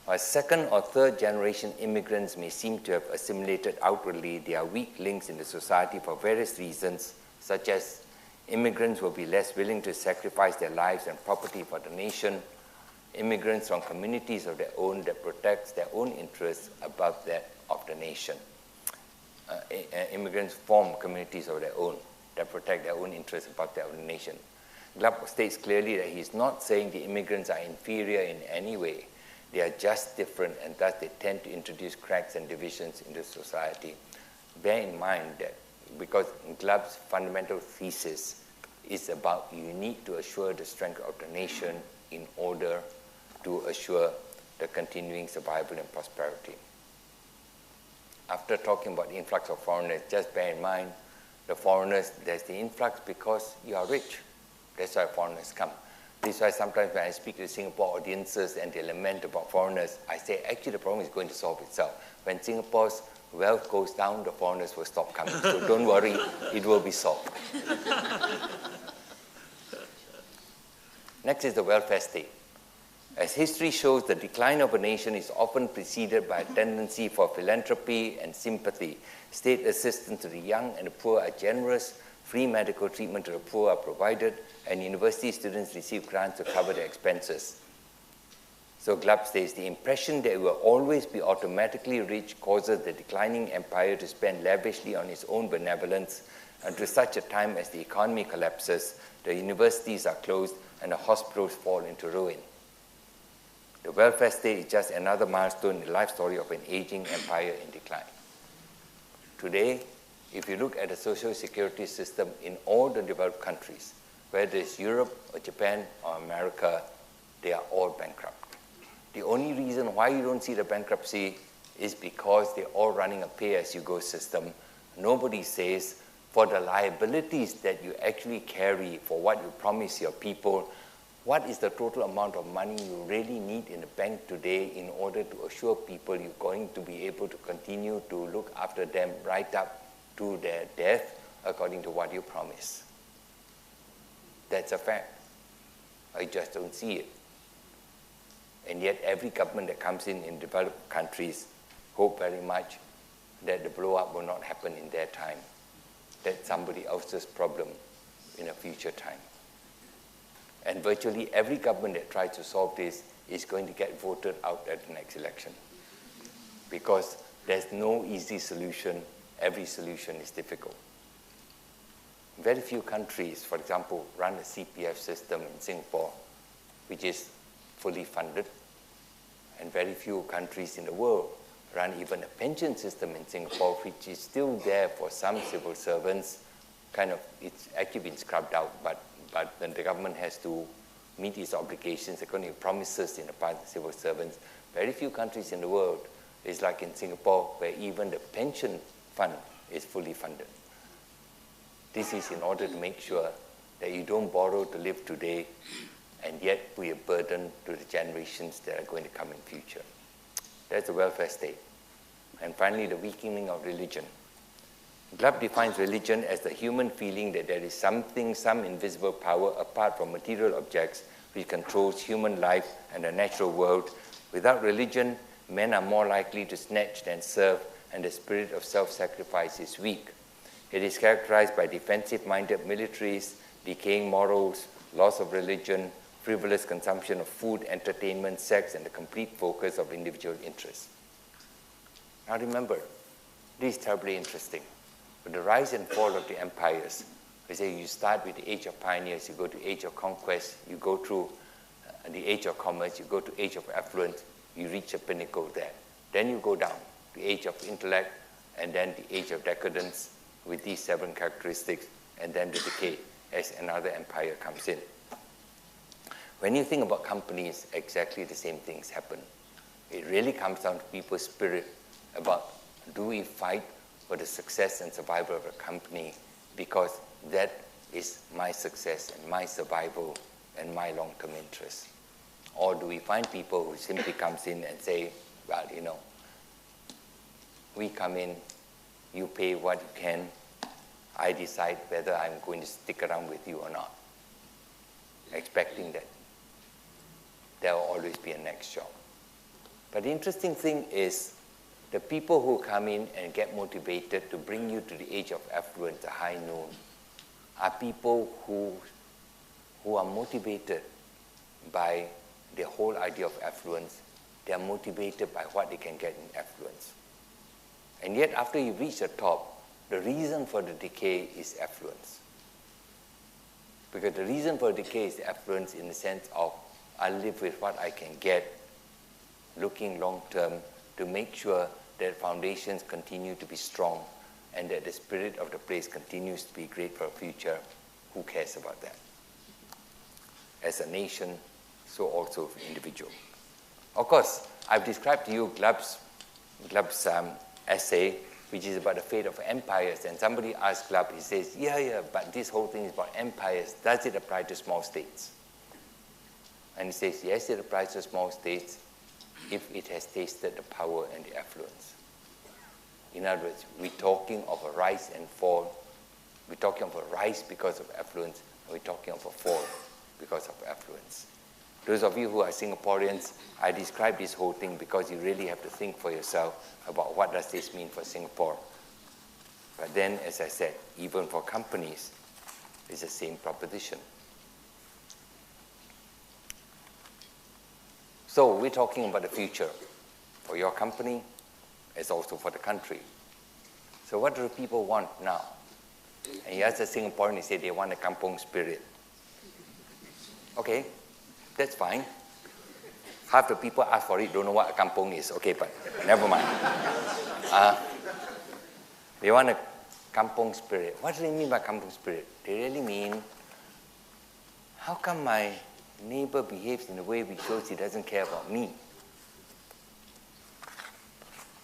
While second or third generation immigrants may seem to have assimilated outwardly, they are weak links in the society for various reasons, such as immigrants will be less willing to sacrifice their lives and property for the nation, immigrants from communities of their own that protects their own interests above that of the nation. Immigrants form communities of their own that protect their own interests above that of the nation. Glubb states clearly that he is not saying the immigrants are inferior in any way. They are just different, and thus they tend to introduce cracks and divisions into society. Bear in mind that because Glubb's fundamental thesis is about you need to assure the strength of the nation in order to assure the continuing survival and prosperity. After talking about the influx of foreigners, just bear in mind the foreigners, there's the influx because you are rich. That's why foreigners come. This is why sometimes when I speak to Singapore audiences and they lament about foreigners, I say actually the problem is going to solve itself. When Singapore's wealth goes down, the foreigners will stop coming. So don't worry, it will be solved. Next is the welfare state. As history shows, the decline of a nation is often preceded by a tendency for philanthropy and sympathy. State assistance to the young and the poor are generous, free medical treatment to the poor are provided, and university students receive grants to cover their expenses. So Glubb says, the impression that it will always be automatically rich causes the declining empire to spend lavishly on its own benevolence until such a time as the economy collapses, the universities are closed, and the hospitals fall into ruin. The welfare state is just another milestone in the life story of an aging empire in decline. Today, if you look at the social security system in all the developed countries, whether it's Europe or Japan or America, they are all bankrupt. The only reason why you don't see the bankruptcy is because they're all running a pay-as-you-go system. Nobody says, for the liabilities that you actually carry for what you promise your people, what is the total amount of money you really need in the bank today in order to assure people you're going to be able to continue to look after them right up to their death according to what you promise? That's a fact. I just don't see it. And yet every government that comes in developed countries hope very much that the blow-up will not happen in their time. That's somebody else's problem in a future time. And virtually every government that tries to solve this is going to get voted out at the next election. Because there's no easy solution. Every solution is difficult. Very few countries, for example, run a CPF system in Singapore, which is fully funded. And very few countries in the world run even a pension system in Singapore, which is still there for some civil servants. It's actually been scrubbed out, but then the government has to meet its obligations according to promises in the past of civil servants. Very few countries in the world is like in Singapore, where even the pension fund is fully funded. This is in order to make sure that you don't borrow to live today and yet be a burden to the generations that are going to come in future. That's the welfare state. And finally, the weakening of religion. Glubb defines religion as the human feeling that there is something, some invisible power apart from material objects which controls human life and the natural world. Without religion, men are more likely to snatch than serve, and the spirit of self-sacrifice is weak. It is characterized by defensive-minded militaries, decaying morals, loss of religion, frivolous consumption of food, entertainment, sex, and the complete focus of individual interests. Now remember, this is terribly interesting. With the rise and fall of the empires, we say you start with the age of pioneers, you go to age of conquest, you go through the age of commerce, you go to age of affluence, you reach a pinnacle there. Then you go down, the age of intellect, and then the age of decadence with these 7 characteristics, and then the decay as another empire comes in. When you think about companies, exactly the same things happen. It really comes down to people's spirit about, do we fight for the success and survival of a company because that is my success and my survival and my long-term interest? Or do we find people who simply comes in and say, well, we come in, you pay what you can, I decide whether I'm going to stick around with you or not, expecting that there will always be a next job. But the interesting thing is, the people who come in and get motivated to bring you to the age of affluence, the high noon, are people who are motivated by the whole idea of affluence. They are motivated by what they can get in affluence. And yet, after you reach the top, the reason for the decay is affluence. Because the reason for decay is affluence in the sense of, I live with what I can get, looking long-term to make sure that foundations continue to be strong and that the spirit of the place continues to be great for the future. Who cares about that? As a nation, so also for individual. Of course, I've described to you Glubb's essay, which is about the fate of empires. And somebody asked Glubb, he says, yeah, but this whole thing is about empires. Does it apply to small states? And he says, yes, it applies to small states if it has tasted the power and the affluence. In other words, we're talking of a rise and fall. We're talking of a rise because of affluence, and we're talking of a fall because of affluence. Those of you who are Singaporeans, I describe this whole thing because you really have to think for yourself about what does this mean for Singapore. But then, as I said, even for companies, it's the same proposition. So we're talking about the future for your company as also for the country. So what do people want now? And you ask the Singaporean, they say they want a kampong spirit. Okay, that's fine. Half the people ask for it don't know what a kampong is. Okay, but never mind. They want a kampong spirit. What do they mean by kampong spirit? They really mean, how come my neighbor behaves in a way which shows he doesn't care about me?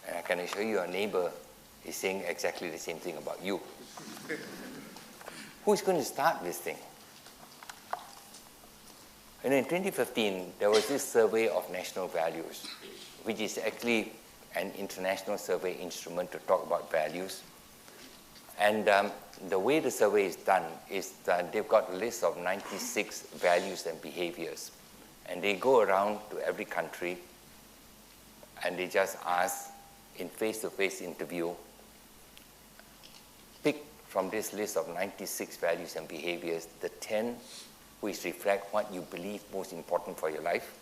And I can assure you your neighbor is saying exactly the same thing about you. Who's going to start this thing? And in 2015, there was this survey of national values, which is actually an international survey instrument to talk about values. And the way the survey is done is that they've got a list of 96 values and behaviors. And they go around to every country and they just ask in face-to-face interview, pick from this list of 96 values and behaviors, the 10 which reflect what you believe most important for your life.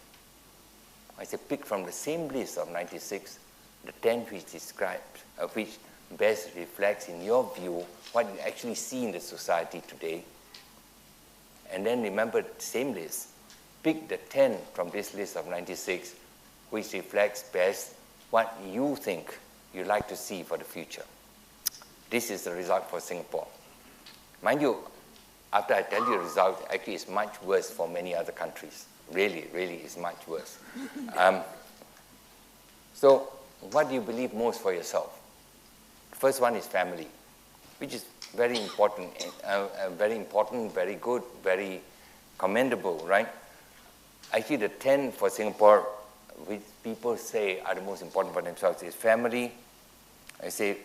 I say pick from the same list of 96, the 10 which describes, which best reflects in your view what you actually see in the society today. And then remember the same list, pick the 10 from this list of 96 which reflects best what you think you'd like to see for the future. This is the result for Singapore. Mind you, after I tell you the result, actually it's much worse for many other countries. Really, really is much worse. So what do you believe most for yourself? The first one is family, which is very important, very good, very commendable, right? Actually, the 10 for Singapore, which people say are the most important for themselves, is family. I say,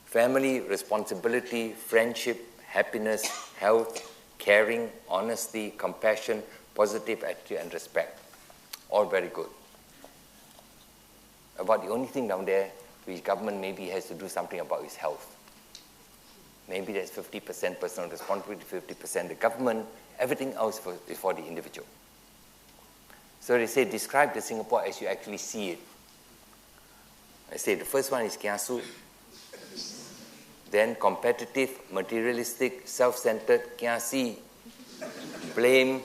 family, responsibility, friendship, happiness, health, caring, honesty, compassion, positive attitude, and respect. All very good. About the only thing down there which government maybe has to do something about is health. Maybe there's 50% personal responsibility, 50% the government, everything else is for the individual. So they say, describe the Singapore as you actually see it. I say the first one is kiasu, then competitive, materialistic, self-centered, kiasi, blame,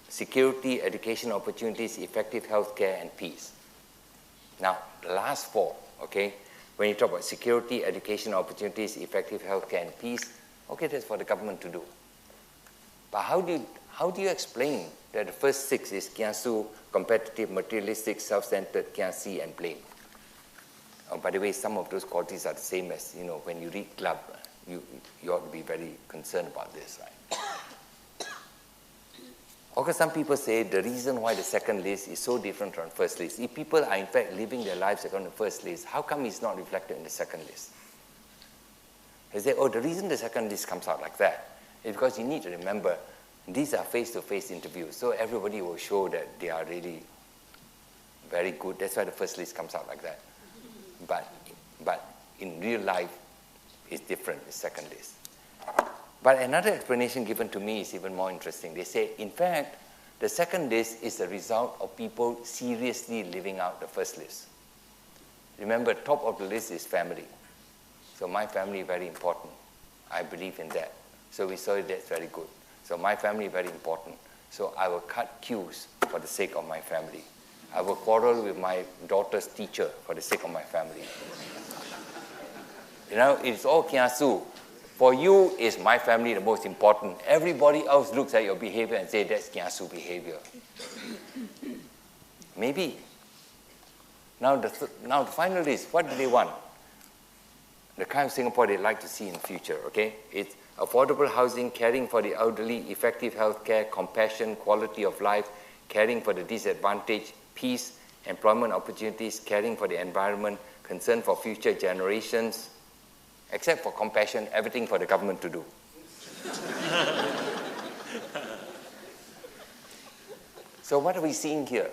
security, education opportunities, effective healthcare, and peace. Now, the last four, okay, when you talk about security, education opportunities, effective healthcare, and peace, okay, that's for the government to do. But how do you explain that the first six is kiasu, competitive, materialistic, self-centered, kiasi, and blame? Oh, by the way, some of those qualities are the same as, when you read club, you ought to be very concerned about this, right? Okay, some people say the reason why the second list is so different from the first list, if people are in fact living their lives according to the first list, how come it's not reflected in the second list? They say, the reason the second list comes out like that is because you need to remember these are face-to-face interviews, so everybody will show that they are really very good. That's why the first list comes out like that. But in real life, it's different, the second list. But another explanation given to me is even more interesting. They say, in fact, the second list is the result of people seriously living out the first list. Remember, top of the list is family. So my family is very important. I believe in that. So we saw that's very good. So my family is very important. So I will cut queues for the sake of my family. I will quarrel with my daughter's teacher for the sake of my family. It's all kiasu. For you, is my family the most important? Everybody else looks at your behavior and say that's kiasu behavior. Maybe. Now the final list, what do they want? The kind of Singapore they'd like to see in the future, okay? It's affordable housing, caring for the elderly, effective healthcare, compassion, quality of life, caring for the disadvantaged, peace, employment opportunities, caring for the environment, concern for future generations, except for compassion, everything for the government to do. So what are we seeing here?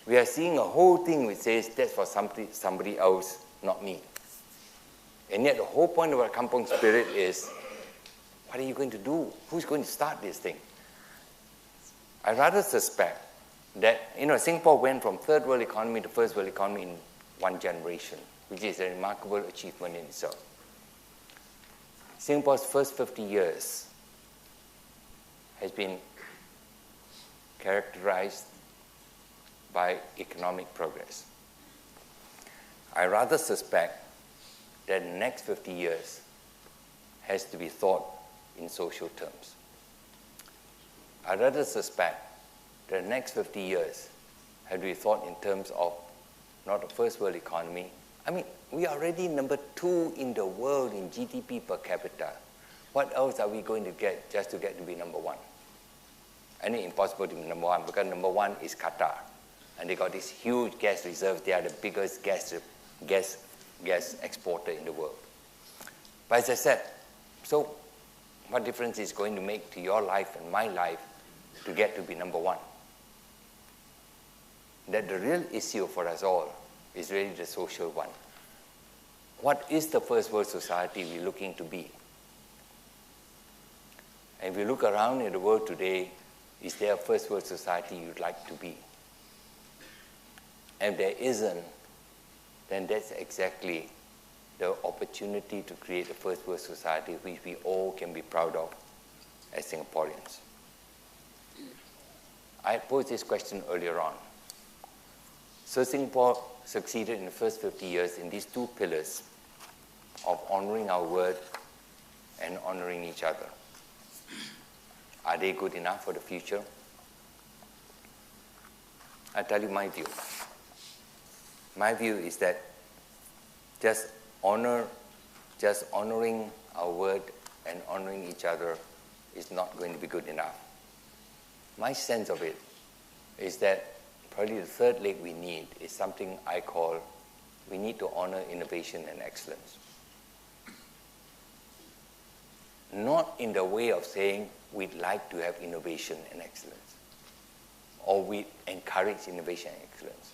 We are seeing a whole thing which says that's for somebody else, not me. And yet the whole point of our kampong spirit is, what are you going to do? Who's going to start this thing? I rather suspect that, Singapore went from third world economy to first world economy in one generation, which is a remarkable achievement in itself. Singapore's first 50 years has been characterized by economic progress. I rather suspect that the next 50 years has to be thought in social terms. I rather suspect that the next 50 years have to be thought in terms of not a first world economy. I mean, we are already number 2 in the world in GDP per capita. What else are we going to get just to get to be number 1? And it's impossible to be number 1 because number 1 is Qatar. And they got this huge gas reserves. They are the biggest gas exporter in the world. But as I said, so what difference is going to make to your life and my life to get to be number 1? That the real issue for us all is really the social one. What is the first world society we're looking to be? And if you look around in the world today, is there a first world society you'd like to be? And if there isn't, then that's exactly the opportunity to create a first world society which we all can be proud of as Singaporeans. I posed this question earlier on. So Singapore succeeded in the first 50 years in these 2 pillars of honoring our word and honoring each other. Are they good enough for the future? I'll tell you my view. My view is that just honoring our word and honoring each other is not going to be good enough. My sense of it is that probably the third leg we need is something I call, we need to honor innovation and excellence. Not in the way of saying we'd like to have innovation and excellence, or we encourage innovation and excellence,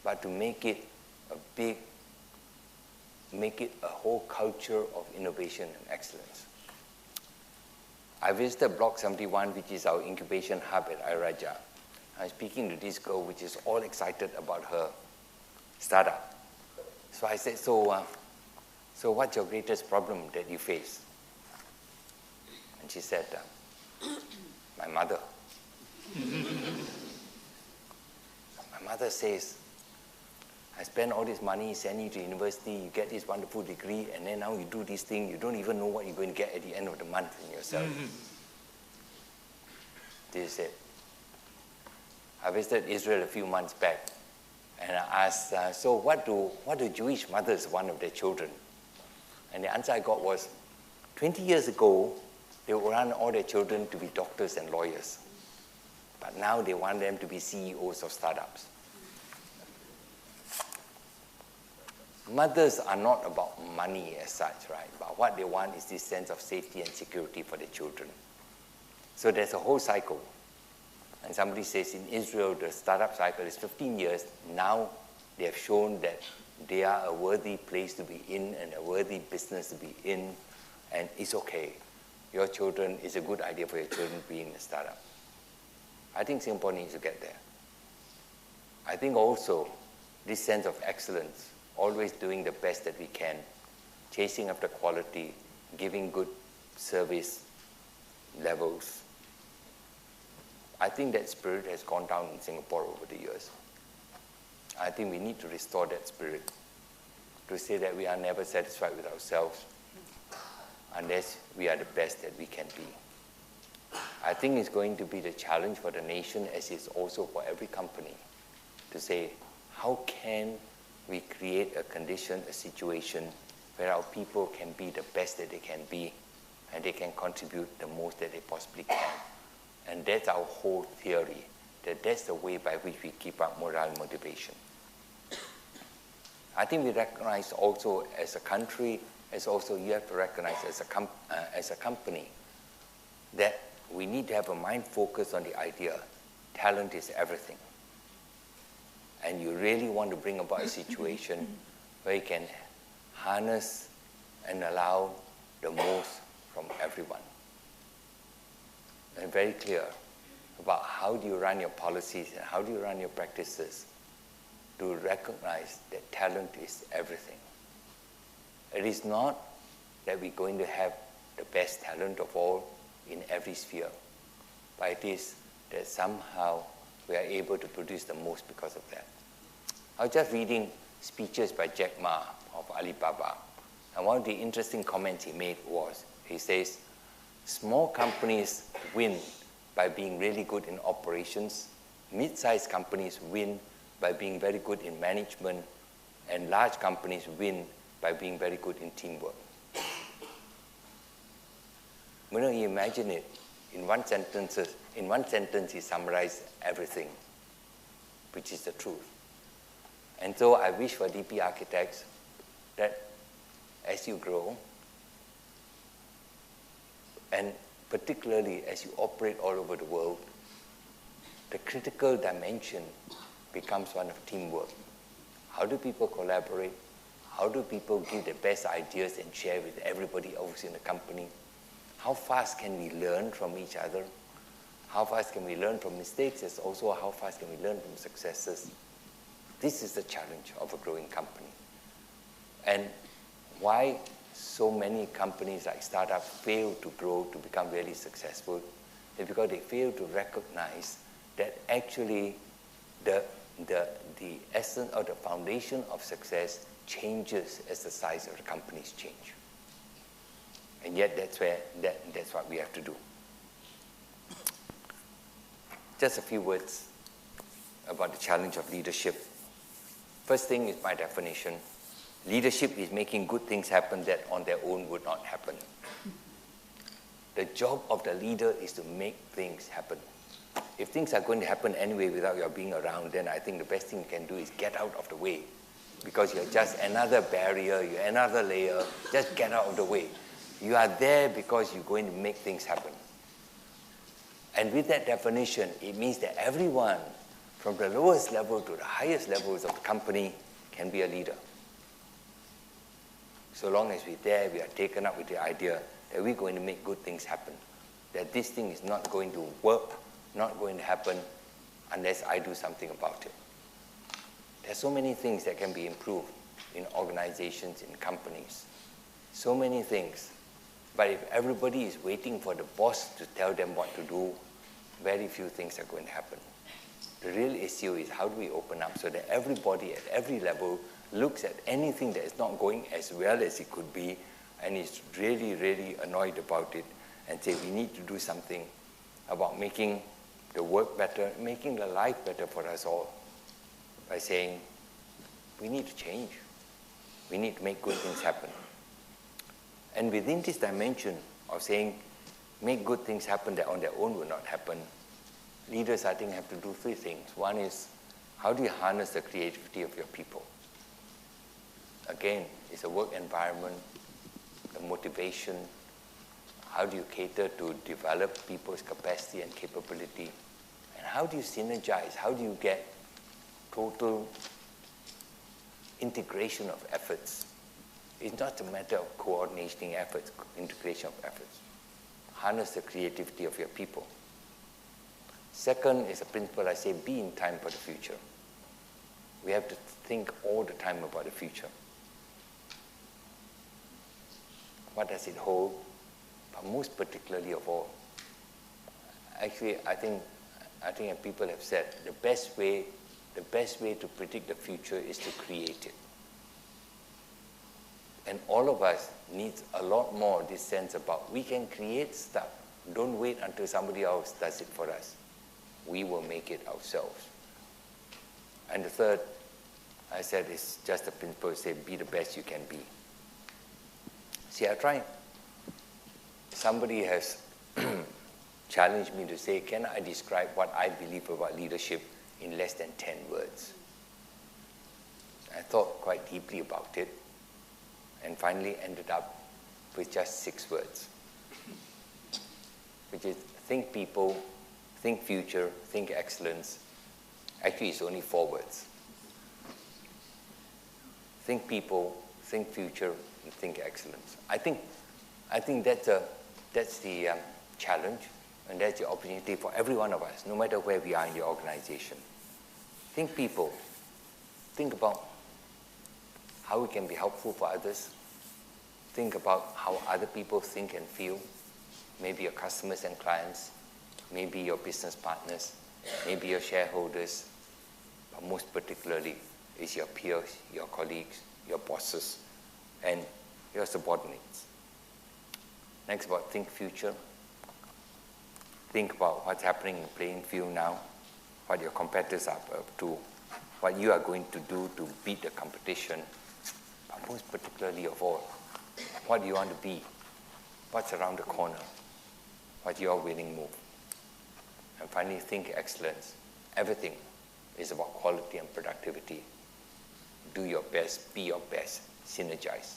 but to make it a whole culture of innovation and excellence. I visited Block 71, which is our incubation hub at Ayer Rajah. I was speaking to this girl, which is all excited about her startup. So I said, so what's your greatest problem that you face? And she said, my mother. My mother says, I spend all this money, send you to university, you get this wonderful degree, and then now you do this thing, you don't even know what you're going to get at the end of the month in yourself. This is it. I visited Israel a few months back, and I asked, so what do Jewish mothers want of their children? And the answer I got was, 20 years ago, they would want all their children to be doctors and lawyers. But now they want them to be CEOs of startups. Mothers are not about money as such, right? But what they want is this sense of safety and security for their children. So there's a whole cycle. And somebody says in Israel, the startup cycle is 15 years. Now they have shown that they are a worthy place to be in and a worthy business to be in. And it's okay. Your children, it's a good idea for your children to be in a startup. I think Singapore needs to get there. I think also this sense of excellence, always doing the best that we can, chasing after quality, giving good service levels. I think that spirit has gone down in Singapore over the years. I think we need to restore that spirit, to say that we are never satisfied with ourselves unless we are the best that we can be. I think it's going to be the challenge for the nation, as it's also for every company, to say, how can we create a condition, a situation where our people can be the best that they can be and they can contribute the most that they possibly can. And that's our whole theory, that's the way by which we keep up morale and motivation. I think we recognize also as a country, as also you have to recognize as a company, that we need to have a mind focus on the idea, talent is everything. And you really want to bring about a situation where you can harness and allow the most from everyone. And very clear about how do you run your policies and how do you run your practices to recognize that talent is everything. It is not that we're going to have the best talent of all in every sphere, but it is that somehow we are able to produce the most because of that. I was just reading speeches by Jack Ma of Alibaba, and one of the interesting comments he made was, he says, small companies win by being really good in operations, mid-sized companies win by being very good in management, and large companies win by being very good in teamwork. When you imagine it, in one sentence he summarized everything, which is the truth. And so I wish for DP Architects that as you grow, and particularly as you operate all over the world, the critical dimension becomes one of teamwork. How do people collaborate? How do people give their best ideas and share with everybody else in the company? How fast can we learn from each other? How fast can we learn from mistakes? As also how fast can we learn from successes? This is the challenge of a growing company. And why so many companies like startups fail to grow, to become really successful, is because they fail to recognize that actually the essence or the foundation of success changes as the size of the companies change. And yet that's what we have to do. Just a few words about the challenge of leadership. First thing is my definition. Leadership is making good things happen that on their own would not happen. The job of the leader is to make things happen. If things are going to happen anyway without your being around, then I think the best thing you can do is get out of the way. Because you're just another barrier, you're another layer, just get out of the way. You are there because you're going to make things happen. And with that definition, it means that everyone, from the lowest level to the highest levels of the company, can be a leader. So long as we're there, we are taken up with the idea that we're going to make good things happen. That this thing is not going to work, not going to happen, unless I do something about it. There's so many things that can be improved in organizations, in companies. So many things. But if everybody is waiting for the boss to tell them what to do, very few things are going to happen. The real issue is how do we open up so that everybody at every level looks at anything that is not going as well as it could be and is really, really annoyed about it and say we need to do something about making the work better, making the life better for us all by saying we need to change. We need to make good things happen. And within this dimension of saying make good things happen that on their own will not happen, leaders, I think, have to do three things. One is, how do you harness the creativity of your people? Again, it's a work environment, the motivation. How do you cater to develop people's capacity and capability? And how do you synergize? How do you get total integration of efforts? It's not a matter of coordinating efforts, integration of efforts. Harness the creativity of your people. Second is a principle I say, be in time for the future. We have to think all the time about the future. What does it hold? But most particularly of all, actually, I think people have said the best way to predict the future is to create it. And all of us needs a lot more this sense about we can create stuff. Don't wait until somebody else does it for us. We will make it ourselves. And the third, I said, is just a principle, say, be the best you can be. See, I tried. Somebody has challenged me to say, can I describe what I believe about leadership in less than 10 words? I thought quite deeply about it and finally ended up with just 6 words, which is think people, think future, think excellence. Actually, it's only 4 words. Think people, think future, and think excellence. I think that's the challenge, and that's the opportunity for every one of us, no matter where we are in the organization. Think people. Think about how we can be helpful for others. Think about how other people think and feel. Maybe your customers and clients, maybe your business partners, maybe your shareholders, but most particularly is your peers, your colleagues, your bosses, and your subordinates. Next, about think future. Think about what's happening in the playing field now, what your competitors are up to, what you are going to do to beat the competition, but most particularly of all, what you want to be, what's around the corner, what's your winning move. And finally, think excellence. Everything is about quality and productivity. Do your best, be your best, synergize.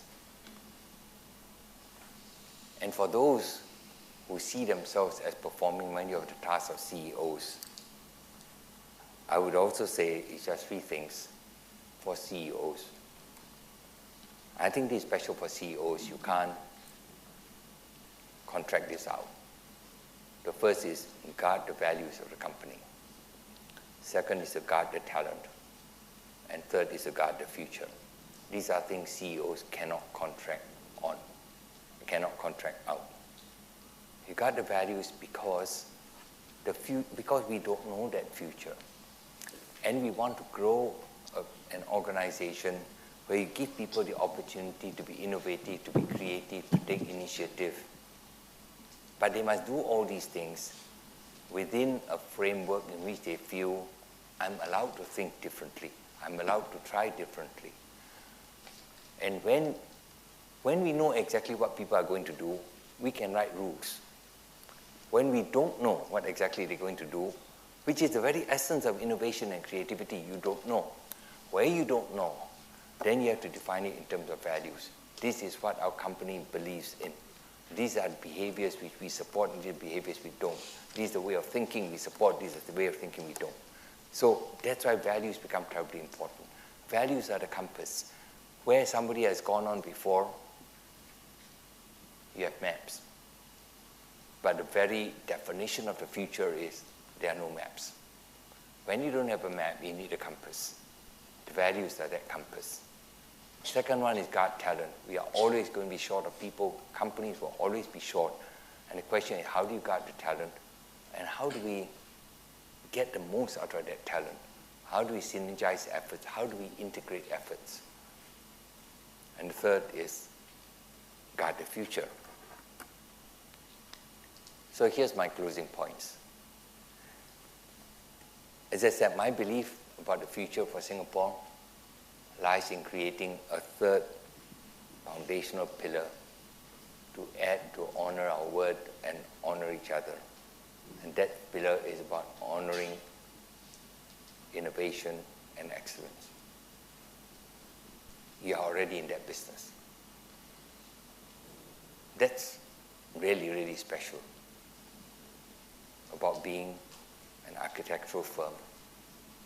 And for those who see themselves as performing many of the tasks of CEOs, I would also say it's just 3 things for CEOs. I think this is special for CEOs. You can't contract this out. The first is guard the values of the company. Second is to guard the talent. And third is to guard the future. These are things CEOs cannot contract on, cannot contract out. You guard the values because we don't know that future. And we want to grow an organization where you give people the opportunity to be innovative, to be creative, to take initiative. But they must do all these things within a framework in which they feel, I'm allowed to think differently. I'm allowed to try differently. And when we know exactly what people are going to do, we can write rules. When we don't know what exactly they're going to do, which is the very essence of innovation and creativity, you don't know. Where you don't know, then you have to define it in terms of values. This is what our company believes in. These are behaviors which we support, and these are behaviors we don't. This is the way of thinking we support, this is the way of thinking we don't. So that's why values become terribly important. Values are the compass. Where somebody has gone on before, you have maps. But the very definition of the future is there are no maps. When you don't have a map, you need a compass. The values are that compass. Second one is guard talent. We are always going to be short of people. Companies will always be short. And the question is, how do you guard the talent? And how do we get the most out of that talent? How do we synergize efforts? How do we integrate efforts? And the third is guard the future. So here's my closing points. As I said, my belief about the future for Singapore lies in creating a third foundational pillar to add to honor our word and honor each other. And that pillar is about honoring innovation and excellence. You are already in that business. That's really, really special about being an architectural firm.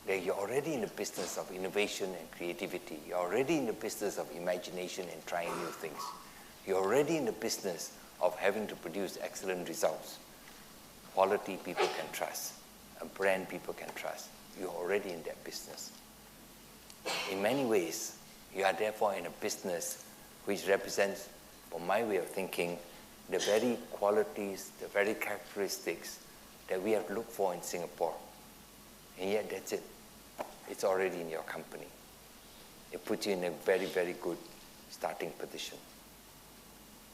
That you're already in the business of innovation and creativity. You're already in the business of imagination and trying new things. You're already in the business of having to produce excellent results. Quality people can trust. A brand people can trust. You're already in that business. In many ways, you are therefore in a business which represents, from my way of thinking, the very qualities, the very characteristics that we have to look for in Singapore. And yet that's it. It's already in your company. It puts you in a very, very good starting position.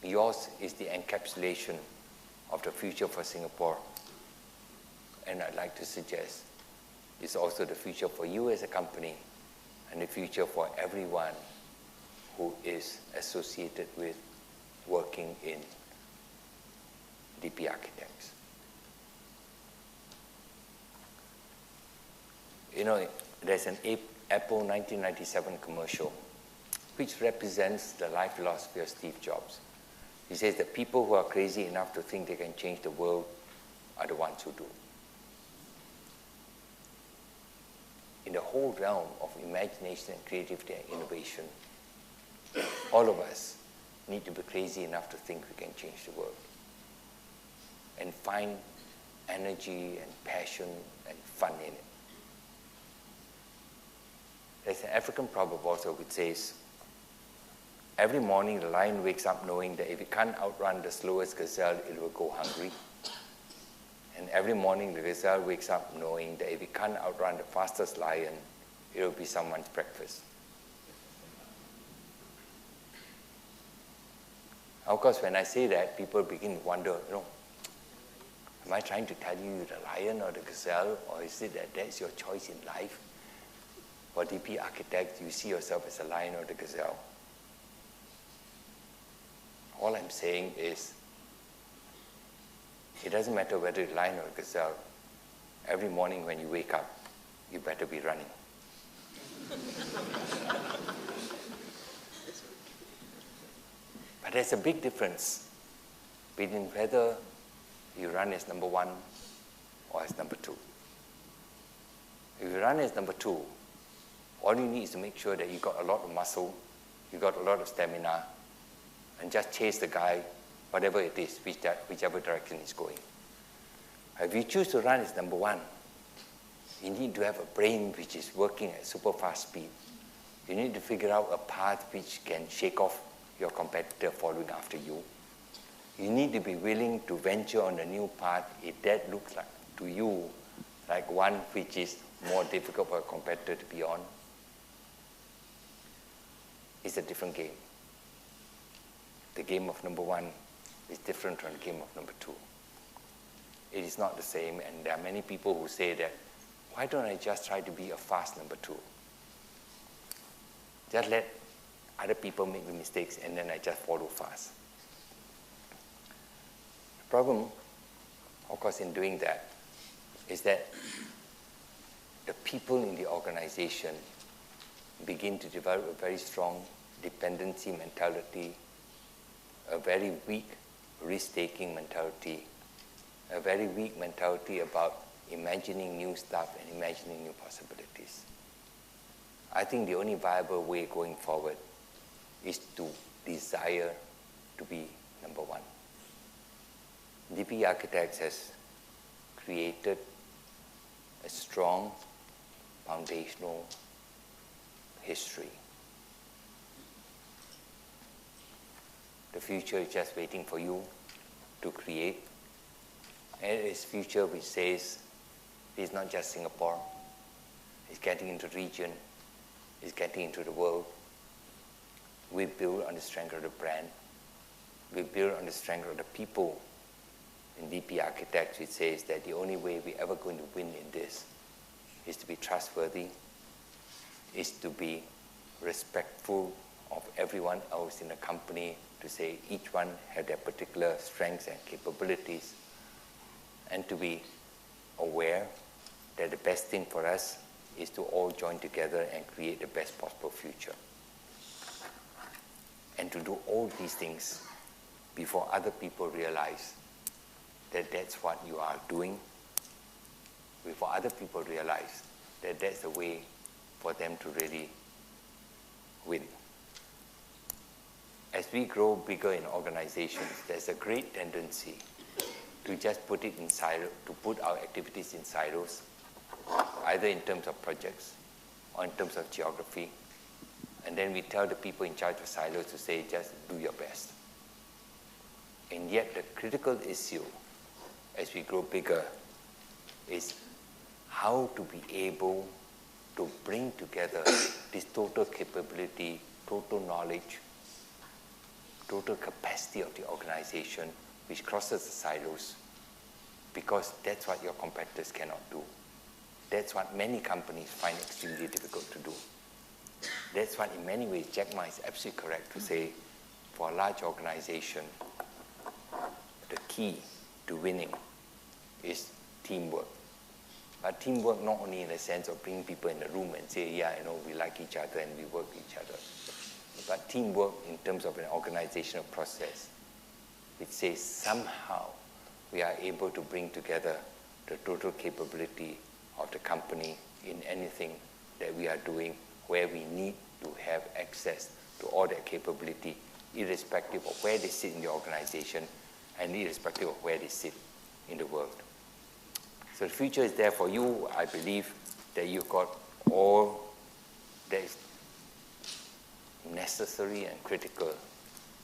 Yours is the encapsulation of the future for Singapore. And I'd like to suggest it's also the future for you as a company and the future for everyone who is associated with working in DP Architects. You know, there's an Apple 1997 commercial, which represents the life philosophy of Steve Jobs. He says that people who are crazy enough to think they can change the world are the ones who do. In the whole realm of imagination and creativity and innovation, all of us need to be crazy enough to think we can change the world and find energy and passion and fun in it. There's an African proverb also which says, every morning the lion wakes up knowing that if it can't outrun the slowest gazelle, it will go hungry. And every morning the gazelle wakes up knowing that if it can't outrun the fastest lion, it will be someone's breakfast. Of course, when I say that, people begin to wonder, am I trying to tell you the lion or the gazelle, or is it that that's your choice in life? For DP Architect, you see yourself as a lion or the gazelle. All I'm saying is, it doesn't matter whether it's a lion or a gazelle. Every morning when you wake up, you better be running. But there's a big difference between whether you run as number one or as number two. If you run as number two, all you need is to make sure that you got a lot of muscle, you got a lot of stamina, and just chase the guy, whatever it is, whichever direction he's going. If you choose to run as number one, you need to have a brain which is working at super fast speed. You need to figure out a path which can shake off your competitor following after you. You need to be willing to venture on a new path if that looks like to you like one which is more difficult for a competitor to be on. It's a different game. The game of number one is different from the game of number two. It is not the same, and there are many people who say that, why don't I just try to be a fast number two? Just let other people make the mistakes and then I just follow fast. The problem, of course, in doing that is that the people in the organization begin to develop a very strong dependency mentality, a very weak risk-taking mentality, a very weak mentality about imagining new stuff and imagining new possibilities. I think the only viable way going forward is to desire to be number one. DP Architects has created a strong foundational history. The future is just waiting for you to create. And it is future which says it's not just Singapore, it's getting into the region, it's getting into the world. We build on the strength of the brand. We build on the strength of the people in DP Architects, which says that the only way we're ever going to win in this is to be trustworthy, is to be respectful of everyone else in the company, to say each one have their particular strengths and capabilities, and to be aware that the best thing for us is to all join together and create the best possible future. And to do all these things before other people realize that that's what you are doing, before other people realize that that's the way for them to really win. As we grow bigger in organizations, there's a great tendency to just put it in silo, to put our activities in silos, either in terms of projects or in terms of geography. And then we tell the people in charge of silos to say, just do your best. And yet the critical issue as we grow bigger is how to be able to bring together this total capability, total knowledge, total capacity of the organization, which crosses the silos, because that's what your competitors cannot do. That's what many companies find extremely difficult to do. That's what, in many ways, Jack Ma is absolutely correct to say, for a large organization, the key to winning is teamwork. But teamwork not only in the sense of bringing people in the room and say, yeah, we like each other and we work with each other. But teamwork in terms of an organizational process, which says somehow we are able to bring together the total capability of the company in anything that we are doing, where we need to have access to all that capability, irrespective of where they sit in the organization and irrespective of where they sit in the world. So the future is there for you. I believe that you've got all that is necessary and critical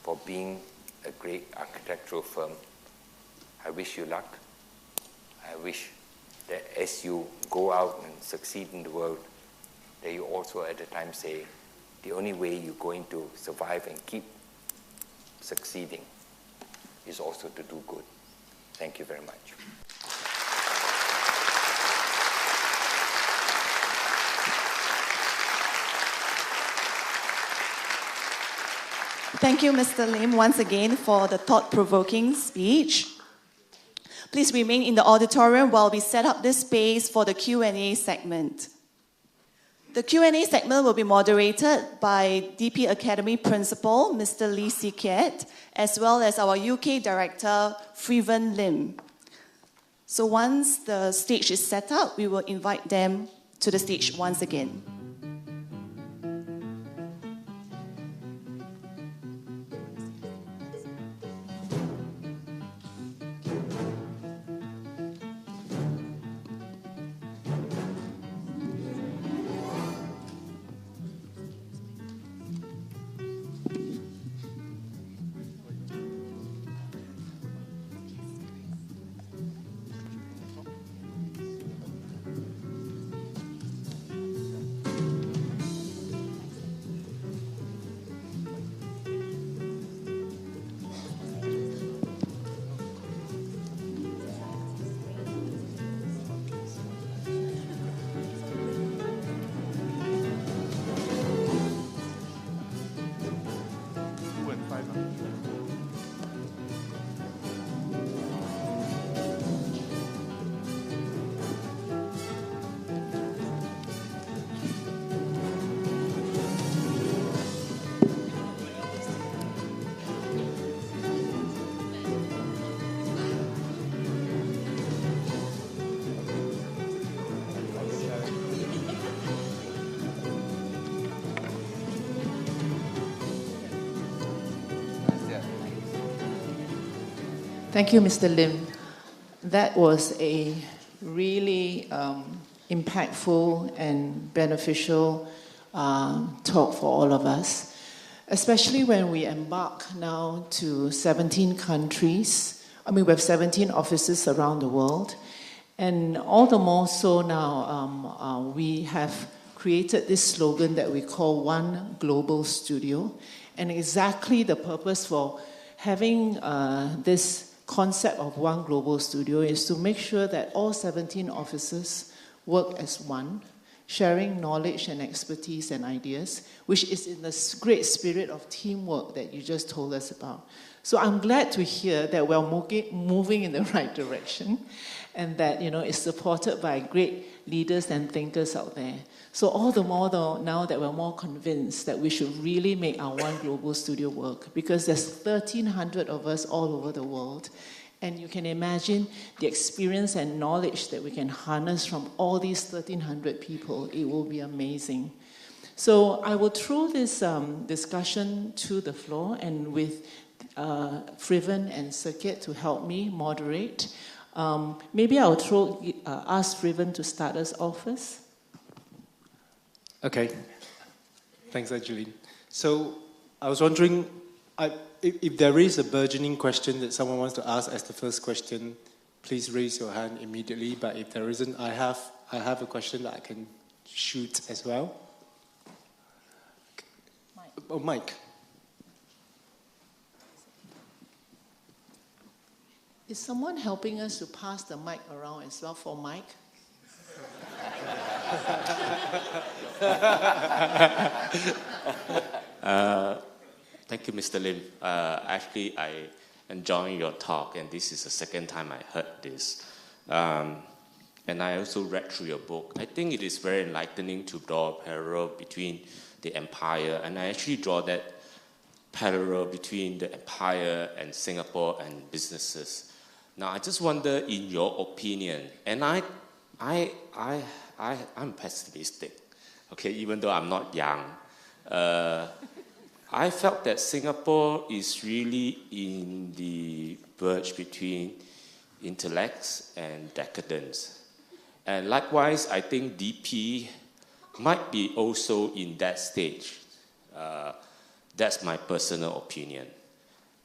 for being a great architectural firm. I wish you luck. I wish that as you go out and succeed in the world, that you also at the time say, the only way you're going to survive and keep succeeding is also to do good. Thank you very much.
Thank you, Mr. Lim, once again for the thought-provoking speech. Please remain in the auditorium while we set up this space for the Q&A segment. The Q&A segment will be moderated by DP Academy Principal, Mr. Lee Si Kiat, as well as our UK Director, Freevan Lim. So once the stage is set up, we will invite them to the stage once again.
Thank you, Mr. Lim. That was a really impactful and beneficial talk for all of us, especially when we embark now to 17 countries. We have 17 offices around the world. And all the more so now, we have created this slogan that we call One Global Studio. And exactly the purpose for having this concept of One Global Studio is to make sure that all 17 offices work as one, sharing knowledge and expertise and ideas, which is in the great spirit of teamwork that you just told us about. So I'm glad to hear that we're moving in the right direction and that, it's supported by great leaders and thinkers out there. So all the more now that we're more convinced that we should really make our One Global Studio work, because there's 1,300 of us all over the world, and you can imagine the experience and knowledge that we can harness from all these 1,300 people. It will be amazing. So I will throw this discussion to the floor, and with Freevan and Circuit to help me moderate. Maybe I'll ask Freevan to start us off first.
Okay. Thanks, Angeline. So I was wondering if there is a burgeoning question that someone wants to ask as the first question, please raise your hand immediately. But if there isn't, I have a question that I can shoot as well. Mike. Oh, Mike.
Is someone helping us to pass the mic around as well for Mike?
Thank you, Mr. Lim. Actually, I enjoyed your talk, and this is the second time I heard this. And and I also read through your book. I think it is very enlightening to draw a parallel between the empire, and I actually draw that parallel between the empire and Singapore and businesses. Now, I just wonder, in your opinion, and I'm pessimistic, okay, even though I'm not young. I felt that Singapore is really in the verge between intellects and decadence. And likewise, I think DP might be also in that stage. That's my personal opinion.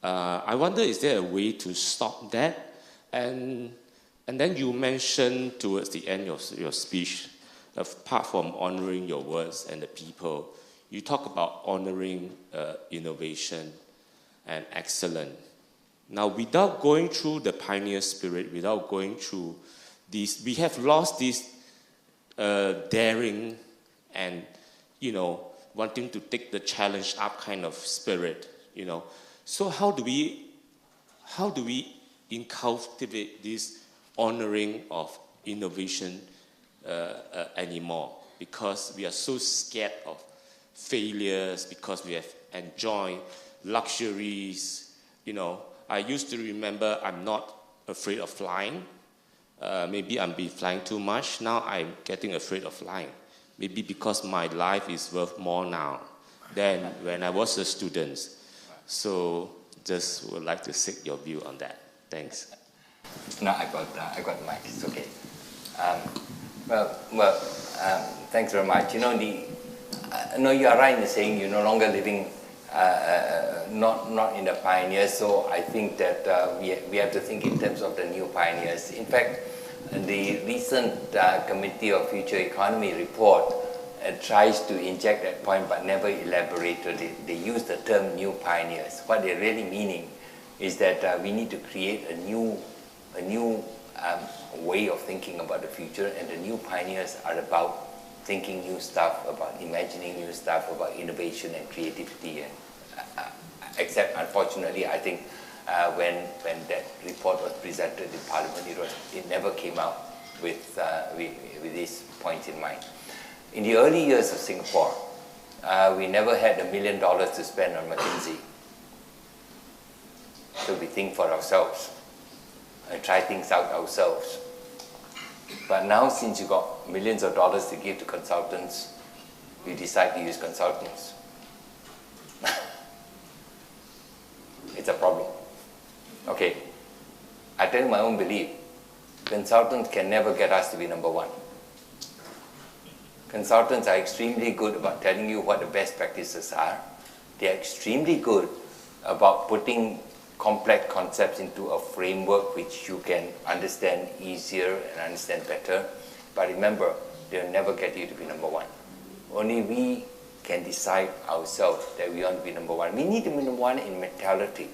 I wonder, is there a way to stop that? And then you mentioned towards the end of your speech, apart from honoring your words and the people, you talk about honoring innovation and excellence. Now, without going through the pioneer spirit, without going through this, we have lost this daring and, wanting to take the challenge up kind of spirit, So how do we cultivate this honoring of innovation anymore? Because we are so scared of failures, because we have enjoyed luxuries. I used to remember I'm not afraid of flying. Maybe I'm flying too much. Now I'm getting afraid of flying. Maybe because my life is worth more now than when I was a student. So just would like to seek your view on that. Thanks.
No, I got the mic. It's okay. Thanks very much. No, you are right in saying you're no longer living not in the pioneers. So I think that we have to think in terms of the new pioneers. In fact, the recent Committee of Future Economy report tries to inject that point but never elaborated it. They use the term new pioneers. What they're really meaning is that we need to create a new way of thinking about the future, and the new pioneers are about thinking new stuff, about imagining new stuff, about innovation and creativity. And except, unfortunately, I think when that report was presented in Parliament, it never came out with these points in mind. In the early years of Singapore, we never had $1 million to spend on McKinsey. So we think for ourselves and try things out ourselves. But now, since you got millions of dollars to give to consultants, we decide to use consultants. It's a problem. Okay, I tell you my own belief. Consultants can never get us to be number one. Consultants are extremely good about telling you what the best practices are. They are extremely good about putting complex concepts into a framework which you can understand easier and understand better. But remember, they'll never get you to be number one. Only we can decide ourselves that we want to be number one. We need to be number one in mentality.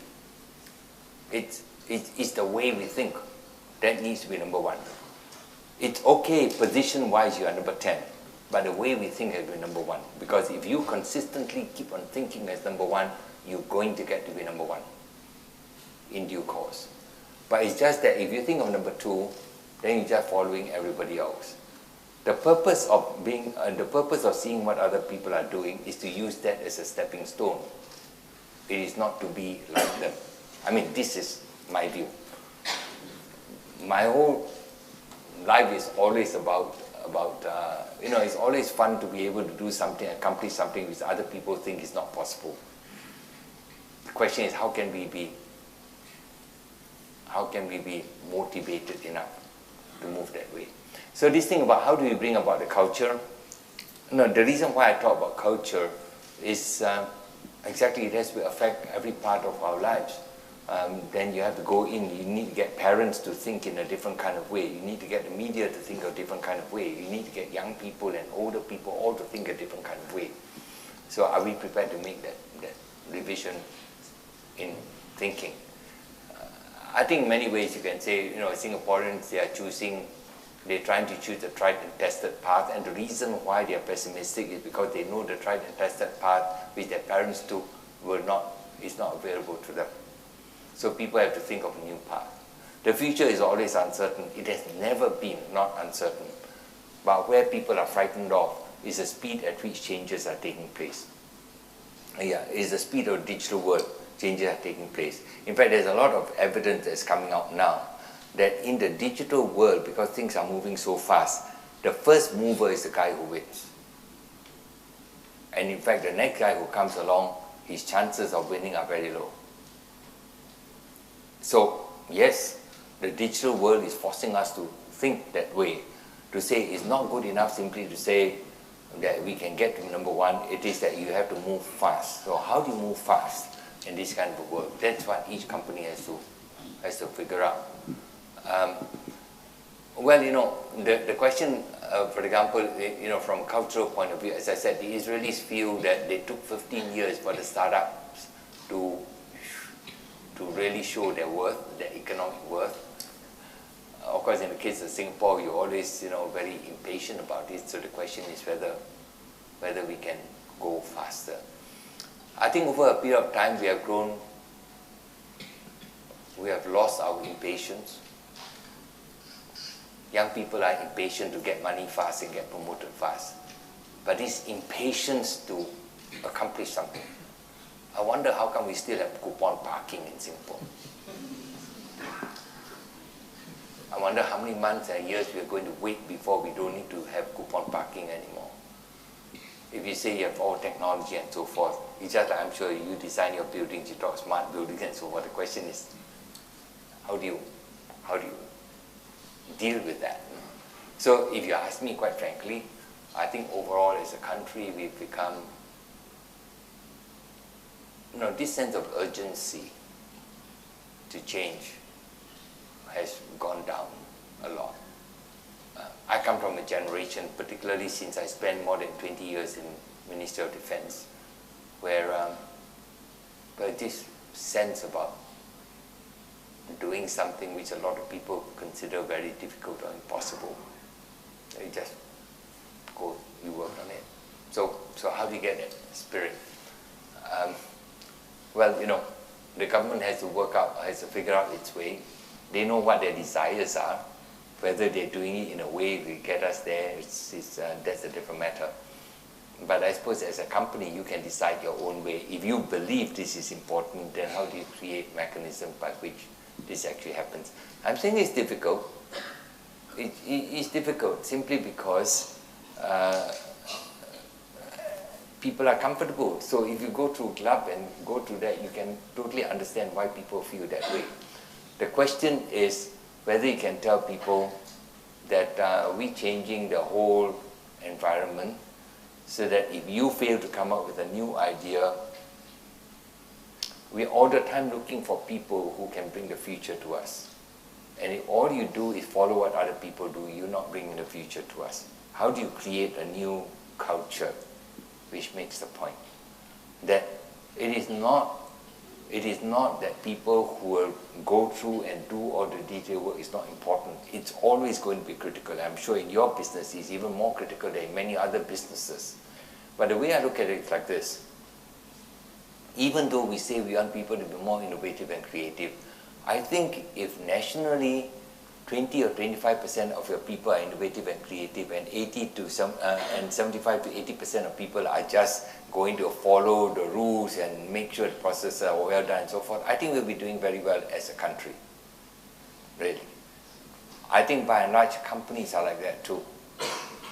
It's the way we think that needs to be number one. It's okay, position-wise, you are number 10. But the way we think has to be number one. Because if you consistently keep on thinking as number one, you're going to get to be number one in due course. But it's just that if you think of number two, then you're just following everybody else. The purpose of seeing what other people are doing is to use that as a stepping stone. It is not to be like them. I mean, this is my view. My whole life is always about it's always fun to be able to do something, accomplish something which other people think is not possible. The question is, how can we be motivated enough to move that way? So this thing about how do we bring about the culture? No, the reason why I talk about culture is exactly it has to affect every part of our lives. Then you have to go in, you need to get parents to think in a different kind of way. You need to get the media to think a different kind of way. You need to get young people and older people all to think a different kind of way. So are we prepared to make that revision in thinking? I think in many ways you can say, Singaporeans, they're trying to choose the tried and tested path, and the reason why they are pessimistic is because they know the tried and tested path which their parents took is not available to them. So people have to think of a new path. The future is always uncertain. It has never been not uncertain. But where people are frightened of is the speed at which changes are taking place. Is the speed of the digital world, changes are taking place. In fact, there's a lot of evidence that's coming out now that in the digital world, because things are moving so fast, the first mover is the guy who wins. And in fact, the next guy who comes along, his chances of winning are very low. So, yes, the digital world is forcing us to think that way, to say it's not good enough simply to say that we can get to number one. It is that you have to move fast. So how do you move fast in this kind of a world? That's what each company has to figure out. Well, you know, the question, for example, you know, from a cultural point of view, as I said, the Israelis feel that they took 15 years for the startups to really show their worth, their economic worth. Of course, in the case of Singapore, you're always, you know, very impatient about it. So the question is whether we can go faster. I think over a period of time, we have grown. We have lost our impatience. Young people are impatient to get money fast and get promoted fast. But this impatience to accomplish something. I wonder how come we still have coupon parking in Singapore. I wonder how many months and years we are going to wait before we don't need to have coupon parking anymore. If you say you have all technology and so forth, it's just like I'm sure you design your buildings, you talk smart buildings and so forth. The question is, how do you deal with that? So if you ask me, quite frankly, I think overall as a country we've become, you know, this sense of urgency to change has gone down a lot. I come from a generation, particularly since I spent more than 20 years in Ministry of Defense, where this sense about doing something which a lot of people consider very difficult or impossible, you just go, you work on it. So how do you get that spirit? Well, you know, the government has to figure out its way. They know what their desires are. Whether they're doing it in a way to get us there, that's a different matter. But I suppose as a company, you can decide your own way. If you believe this is important, then how do you create mechanisms by which this actually happens? I'm saying it's difficult. It's difficult simply because people are comfortable. So if you go to a club and go to that, you can totally understand why people feel that way. The question is whether you can tell people that we're changing the whole environment so that if you fail to come up with a new idea, we're all the time looking for people who can bring the future to us. And if all you do is follow what other people do, you're not bringing the future to us. How do you create a new culture which makes the point that it is not that people who will go through and do all the detailed work is not important. It's always going to be critical. I'm sure in your business it's even more critical than in many other businesses. But the way I look at it is like this. Even though we say we want people to be more innovative and creative, I think if nationally 20 or 25% of your people are innovative and creative, and 75 to 80% of people are just going to follow the rules and make sure the processes are well done and so forth, I think we'll be doing very well as a country. Really. I think by and large companies are like that too.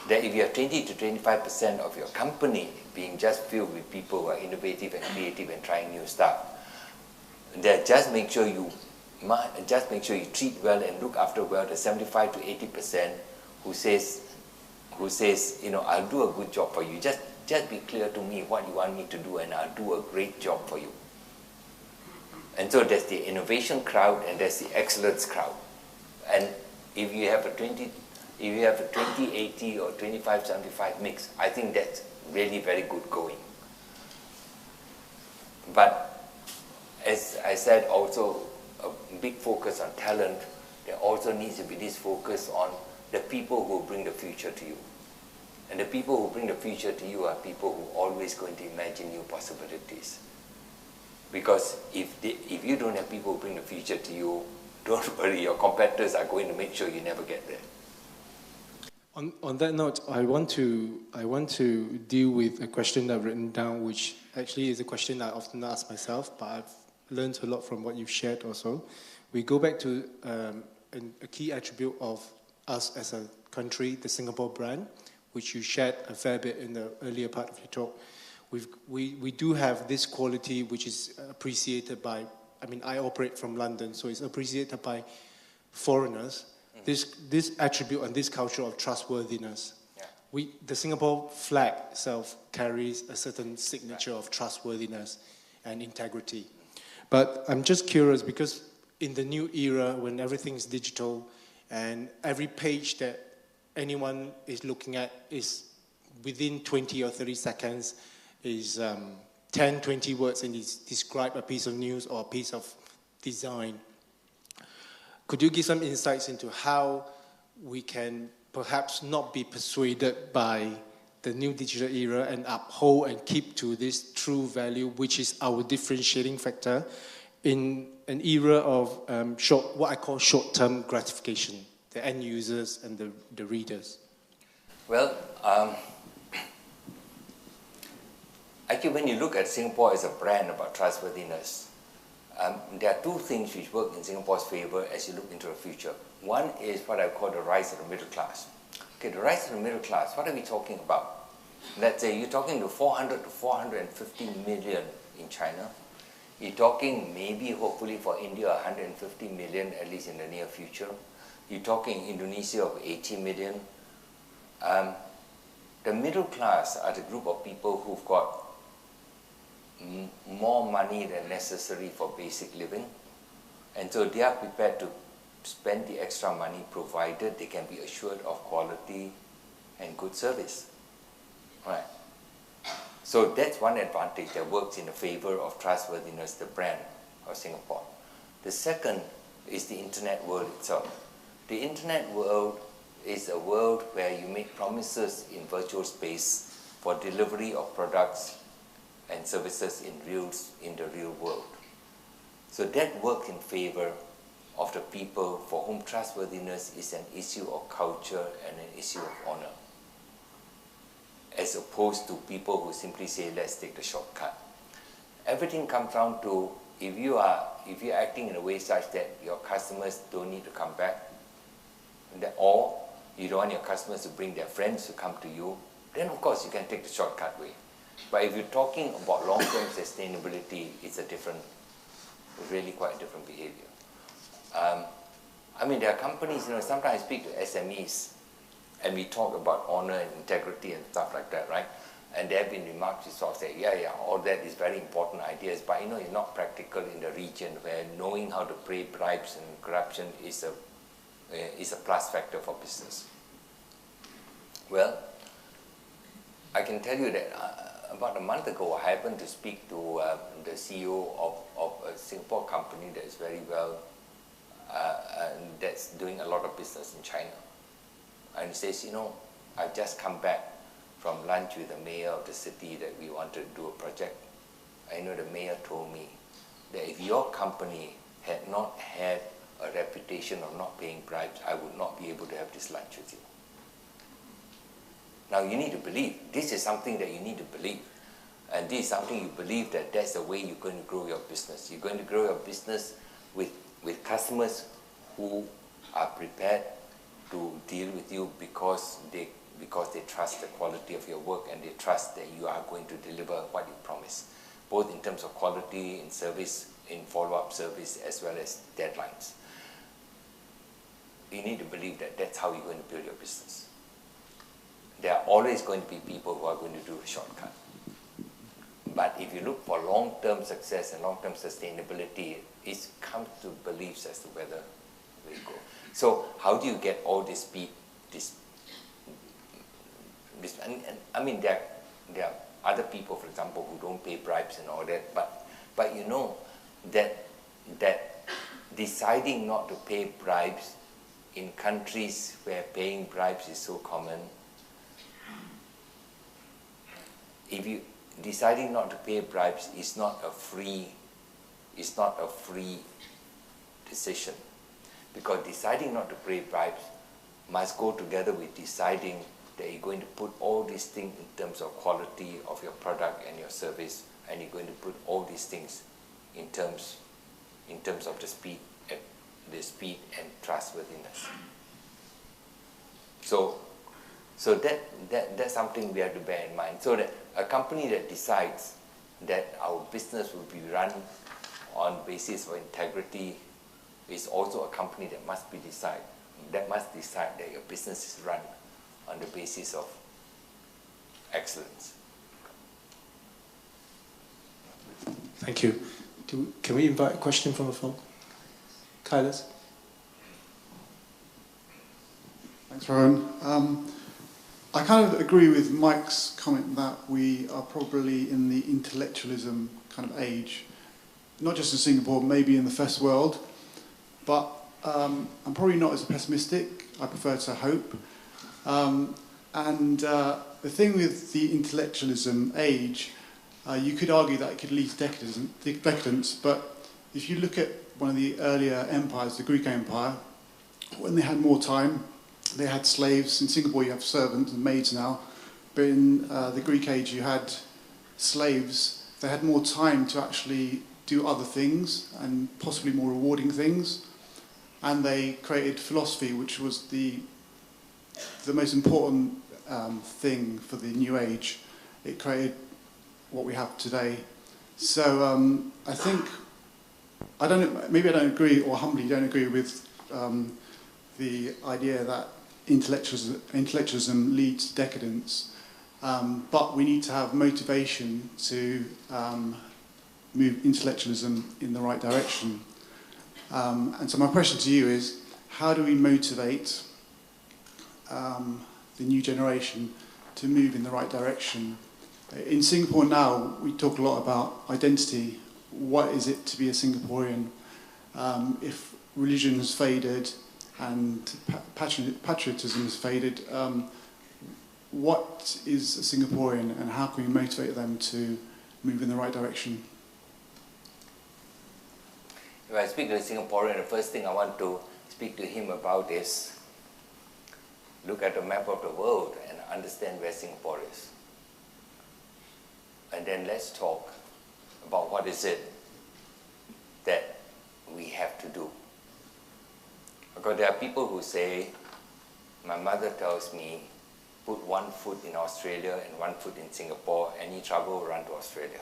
That if you have 20 to 25% of your company being just filled with people who are innovative and creative and trying new stuff, that just make sure you treat well and look after well the 75 to 80% who says, you know, I'll do a good job for you. Just be clear to me what you want me to do and I'll do a great job for you. And so there's the innovation crowd and there's the excellence crowd. And if you have a 20-80 or 25-75 mix, I think that's really very good going. But as I said, also a big focus on talent, there also needs to be this focus on the people who bring the future to you. And the people who bring the future to you are people who are always going to imagine new possibilities. Because if you don't have people who bring the future to you don't worry, your competitors are going to make sure you never get there.
On that note, I want to deal with a question that I've written down, which actually is a question I often ask myself, but I've learned a lot from what you've shared also. We go back to a key attribute of us as a country, the Singapore brand, which you shared a fair bit in the earlier part of your talk. We do have this quality which is appreciated by, I mean, I operate from London, so it's appreciated by foreigners. This attribute and this culture of trustworthiness. Yeah. The Singapore flag itself carries a certain signature of trustworthiness and integrity. But I'm just curious, because in the new era when everything is digital and every page that anyone is looking at is within 20 or 30 seconds is 10, 20 words and describe a piece of news or a piece of design. Could you give some insights into how we can perhaps not be persuaded by the new digital era and uphold and keep to this true value, which is our differentiating factor in an era of what I call short-term gratification, the end users and the readers?
Well, actually, when you look at Singapore as a brand about trustworthiness, there are two things which work in Singapore's favor as you look into the future. One is what I call the rise of the middle class. Okay, the rise of the middle class, what are we talking about? Let's say you're talking to 400 to 450 million in China. You're talking maybe, hopefully for India, 150 million, at least in the near future. You're talking Indonesia of 80 million. The middle class are the group of people who've got more money than necessary for basic living, and so they are prepared to spend the extra money provided they can be assured of quality and good service. Right. So that's one advantage that works in the favor of trustworthiness, the brand of Singapore. The second is the internet world itself. The internet world is a world where you make promises in virtual space for delivery of products and services in the real world. So that works in favor of the people for whom trustworthiness is an issue of culture and an issue of honor, as opposed to people who simply say, let's take the shortcut. Everything comes down to, if you're acting in a way such that your customers don't need to come back, or you don't want your customers to bring their friends to come to you, then of course you can take the shortcut way. But if you're talking about long-term sustainability, it's really quite a different behavior. I mean, there are companies, sometimes I speak to SMEs and we talk about honor and integrity and stuff like that, right? And there have been remarks which sort of say, yeah, all that is very important ideas, but it's not practical in the region where knowing how to pay bribes and corruption is a plus factor for business. Well, I can tell you that about a month ago, I happened to speak to the CEO of a Singapore company that is very well, that's doing a lot of business in China. And he says, I've just come back from lunch with the mayor of the city that we wanted to do a project. I know the mayor told me that if your company had not had a reputation of not paying bribes, I would not be able to have this lunch with you. Now you need to believe, this is something that you need to believe. And this is something you believe that that's the way you're going to grow your business. You're going to grow your business with customers who are prepared to deal with you because they trust the quality of your work and they trust that you are going to deliver what you promise, both in terms of quality, in service, in follow-up service, as well as deadlines. You need to believe that that's how you're going to build your business. There are always going to be people who are going to do a shortcut. But if you look for long-term success and long-term sustainability, it comes to beliefs as to whether we go. So how do you get all this speed? I mean, there are other people, for example, who don't pay bribes and all that. But you know that deciding not to pay bribes in countries where paying bribes is so common, deciding not to pay bribes is not a free decision. Because deciding not to pay bribes must go together with deciding that you're going to put all these things in terms of quality of your product and your service, and you're going to put all these things in terms of the speed and trustworthiness. So that's something we have to bear in mind. So that a company that decides that our business will be run on basis of integrity is also a company that must decide that your business is run on the basis of excellence.
Thank you. Can we invite a question from the floor? Kailas?
Thanks, Rowan. I kind of agree with Mike's comment that we are probably in the intellectualism kind of age, not just in Singapore, maybe in the first world, but I'm probably not as pessimistic. I prefer to hope. The thing with the intellectualism age, you could argue that it could lead to decadence, but if you look at one of the earlier empires, the Greek Empire, when they had more time, they had slaves. In Singapore you have servants and maids now, but in the Greek age you had slaves. They had more time to actually do other things and possibly more rewarding things, and they created philosophy, which was the most important thing for the new age. It created what we have today. So I think, maybe I don't agree, or humbly don't agree with the idea that intellectualism leads to decadence, but we need to have motivation to move intellectualism in the right direction. And so my question to you is, how do we motivate the new generation to move in the right direction? In Singapore now, we talk a lot about identity. What is it to be a Singaporean? If religion has faded and patriotism has faded, what is a Singaporean, and how can we motivate them to move in the right direction?
If I speak to a Singaporean, the first thing I want to speak to him about is look at the map of the world and understand where Singapore is. And then let's talk about what is it that we have to do. Because there are people who say, my mother tells me, put one foot in Australia and one foot in Singapore, any trouble, run to Australia.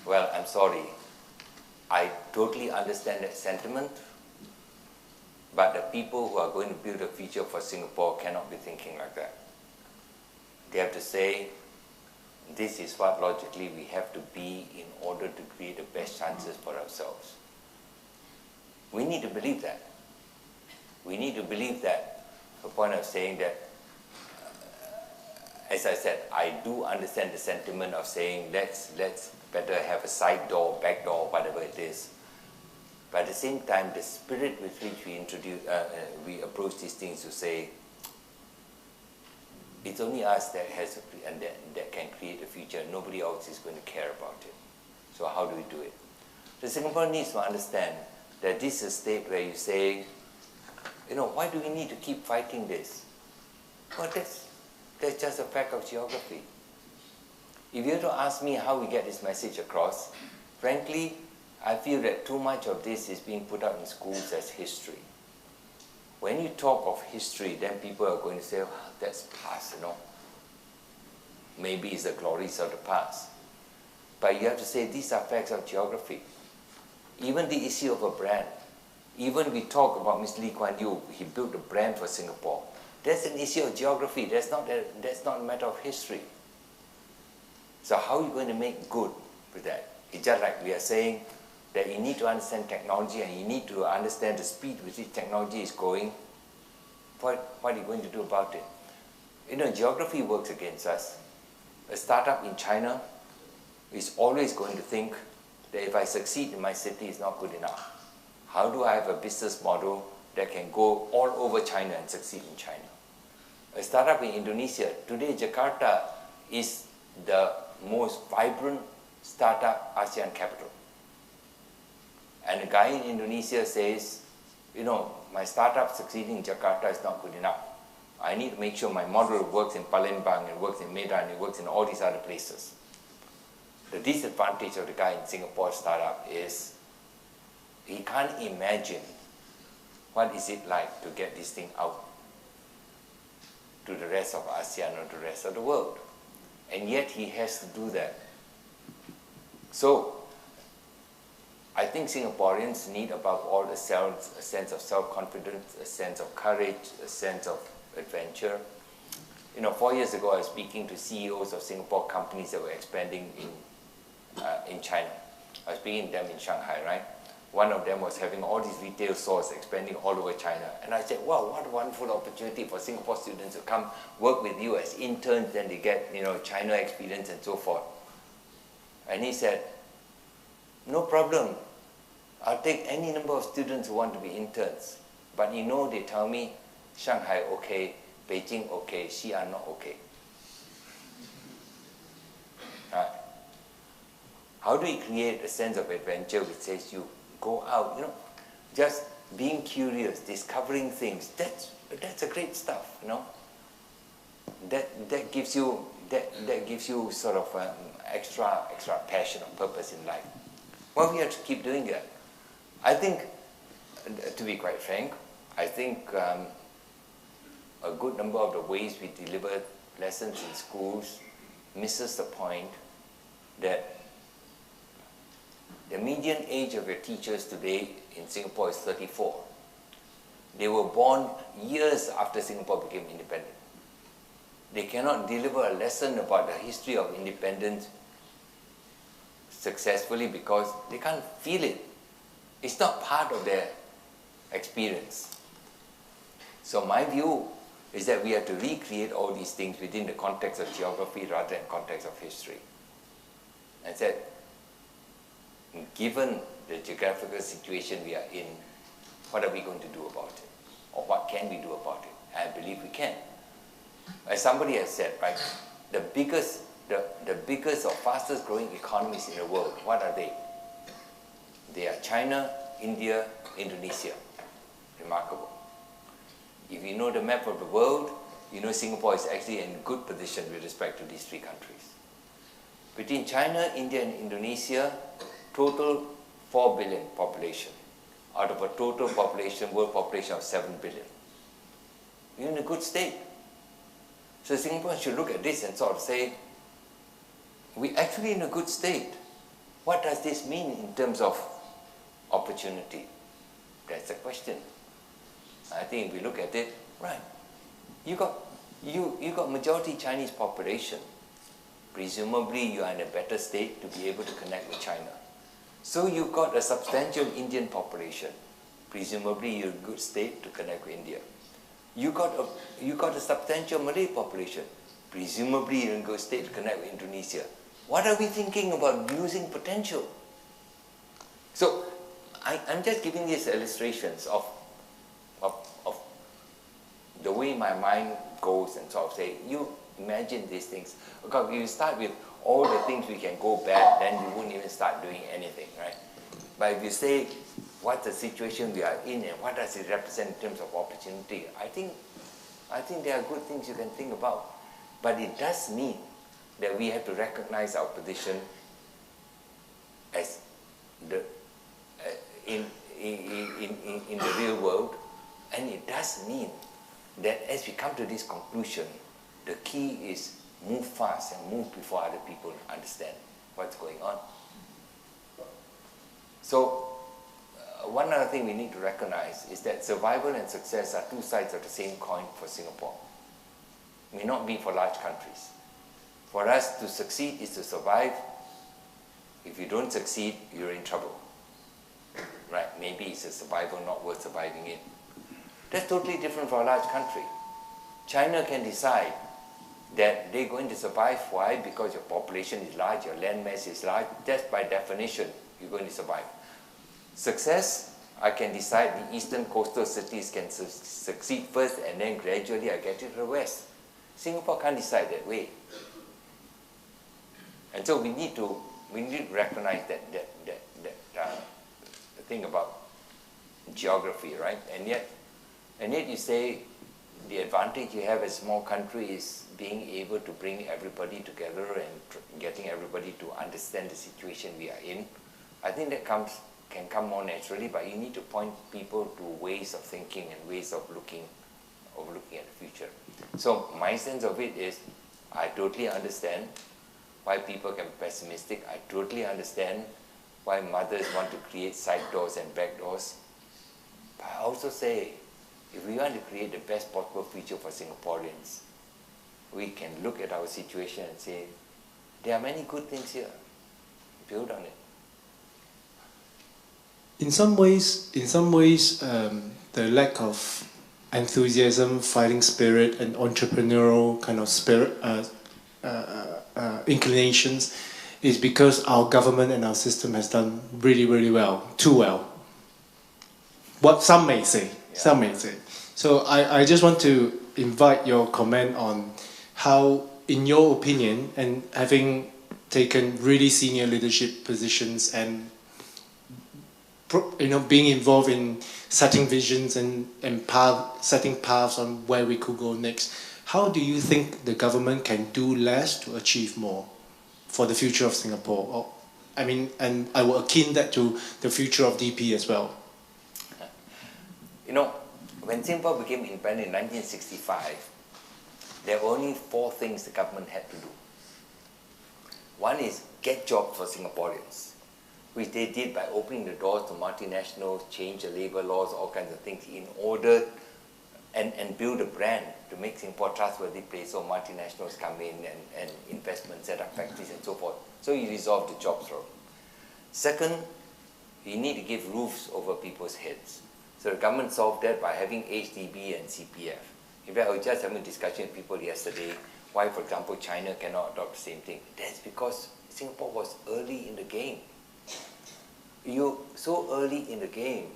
Well, I'm sorry. I totally understand that sentiment, but the people who are going to build a future for Singapore cannot be thinking like that. They have to say, this is what logically we have to be in order to create the best chances for ourselves. We need to believe that. We need to believe that, to the point of saying that, as I said, I do understand the sentiment of saying let's better have a side door, back door, whatever it is. But at the same time, the spirit with which we approach these things to say, it's only us that has and that can create a future. Nobody else is going to care about it. So how do we do it? The Singapore needs to understand that this is a state where you say, why do we need to keep fighting this? Well, that's just a fact of geography. If you were to ask me how we get this message across, frankly, I feel that too much of this is being put out in schools as history. When you talk of history, then people are going to say, that's past, Maybe it's the glories of the past. But you have to say, these are facts of geography. Even the issue of a brand. Even we talk about Mr. Lee Kuan Yew, he built a brand for Singapore. That's an issue of geography. That's not a matter of history. So how are you going to make good with that? It's just like we are saying that you need to understand technology and you need to understand the speed with which technology is going. What are you going to do about it? Geography works against us. A startup in China is always going to think that if I succeed in my city, it's not good enough. How do I have a business model that can go all over China and succeed in China? A startup in Indonesia, today Jakarta is the most vibrant startup ASEAN capital. and a guy in Indonesia says, you know, my startup succeeding in Jakarta is not good enough. I need to make sure my model works in Palembang, and works in Medan, and works in all these other places. The disadvantage of the guy in Singapore startup is he can't imagine what is it like to get this thing out to the rest of ASEAN or the rest of the world. And yet he has to do that. So I think Singaporeans need above all a sense of self-confidence, a sense of courage, a sense of adventure. You know, 4 years ago I was speaking to CEOs of Singapore companies that were expanding in China. I was speaking to them in Shanghai, right? One of them was having all these retail stores expanding all over China. And I said, wow, what a wonderful opportunity for Singapore students to come work with you as interns, then they get, you know, China experience and so forth. And he said, no problem. I'll take any number of students who want to be interns. But you know, they tell me, Shanghai okay, Beijing okay, Xi'an not okay. Right? How do we create a sense of adventure which says you go out, you know, just being curious, discovering things, that's a great stuff, you know. That gives you sort of extra passion or purpose in life. Well, we have to keep doing that. I think, to be quite frank, I think a good number of the ways we deliver lessons in schools misses the point that the median age of your teachers today in Singapore is 34. They were born years after Singapore became independent. They cannot deliver a lesson about the history of independence successfully because they can't feel it. It's not part of their experience. So my view is that we have to recreate all these things within the context of geography rather than context of history. And said, given the geographical situation we are in, what are we going to do about it? Or what can we do about it? I believe we can. As somebody has said, right, the biggest or fastest growing economies in the world, what are they? They are China, India, Indonesia. Remarkable. If you know the map of the world, you know Singapore is actually in good position with respect to these three countries. Between China, India and Indonesia, total 4 billion population out of a total population, world population of 7 billion. You're in a good state. So Singaporeans should look at this and sort of say, we're actually in a good state. What does this mean in terms of opportunity? That's the question. I think if we look at it, right, you got majority Chinese population. Presumably you are in a better state to be able to connect with China. So you've got a substantial Indian population. Presumably you're in a good state to connect with India. You got a substantial Malay population. Presumably you're in a good state to connect with Indonesia. What are we thinking about losing potential? So I'm just giving these illustrations of the way my mind goes and sort of say, you imagine these things. Because if you start with all the things we can go bad, then you won't even start doing anything, right? But if you say, what's the situation we are in and what does it represent in terms of opportunity, I think there are good things you can think about. But it does mean that we have to recognize our position as in the real world, and it does mean that as we come to this conclusion, the key is move fast and move before other people understand what's going on. So one other thing we need to recognize is that survival and success are two sides of the same coin for Singapore. It may not be for large countries. For us to succeed is to survive. If you don't succeed, you're in trouble. Right? Maybe it's a survival not worth surviving in. That's totally different for a large country. China can decide that they're going to survive. Why? Because your population is large, your land mass is large. Just by definition, you're going to survive. Success, I can decide the eastern coastal cities can succeed first and then gradually I get to the west. Singapore can't decide that way. And so we need to recognize that thing about geography, right? And yet you say the advantage you have as a small country is being able to bring everybody together and getting everybody to understand the situation we are in. I think that can come more naturally, but you need to point people to ways of thinking and ways of looking at the future. So my sense of it is, I totally understand why people can be pessimistic. I totally understand why mothers want to create side doors and back doors. But I also say, if we want to create the best possible future for Singaporeans, we can look at our situation and say, there are many good things here. Build on it.
In some ways, the lack of enthusiasm, fighting spirit, and entrepreneurial kind of spirit, inclinations, is because our government and our system has done really, really well, too well. What some may say, some may say. So I just want to invite your comment on how, in your opinion, and having taken really senior leadership positions and being involved in setting visions and setting paths on where we could go next, how do you think the government can do less to achieve more for the future of Singapore? And I will akin that to the future of DP as well.
When Singapore became independent in 1965, there were only 4 things the government had to do. One is get jobs for Singaporeans, which they did by opening the doors to multinationals, change the labor laws, all kinds of things in order and build a brand to make Singapore a trustworthy place so multinationals come in and investments, set up factories and so forth. So you resolve the jobs problem. Second, you need to give roofs over people's heads. So the government solved that by having HDB and CPF. In fact, I was just having a discussion with people yesterday why, for example, China cannot adopt the same thing. That's because Singapore was early in the game. You're so early in the game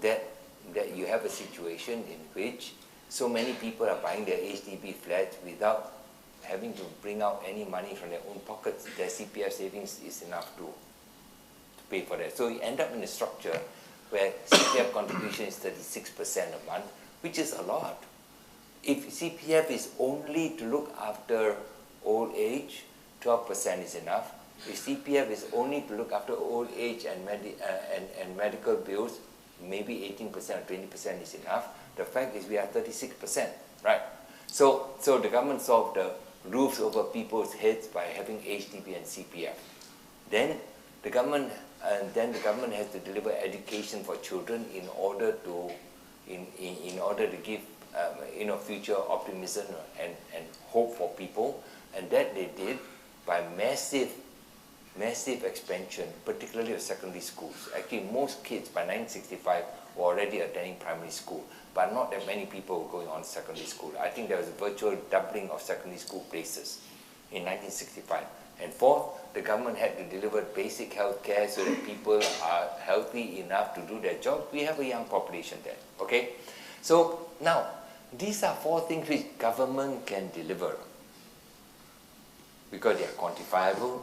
that you have a situation in which so many people are buying their HDB flats without having to bring out any money from their own pockets. Their CPF savings is enough to pay for that. So you end up in a structure where CPF contribution is 36% a month, which is a lot. If CPF is only to look after old age, 12% is enough. If CPF is only to look after old age and medical bills, maybe 18% or 20% is enough. The fact is we are 36%, right? So the government solved the roofs over people's heads by having HDB and CPF. Then the government has to deliver education for children in order to give future optimism and hope for people, and that they did by massive expansion, particularly of secondary schools. Actually, most kids by 1965 were already attending primary school, but not that many people were going on secondary school. I think there was a virtual doubling of secondary school places in 1965. And fourth, the government had to deliver basic health care so that people are healthy enough to do their job. We have a young population there, okay? So now, these are 4 things which government can deliver because they are quantifiable,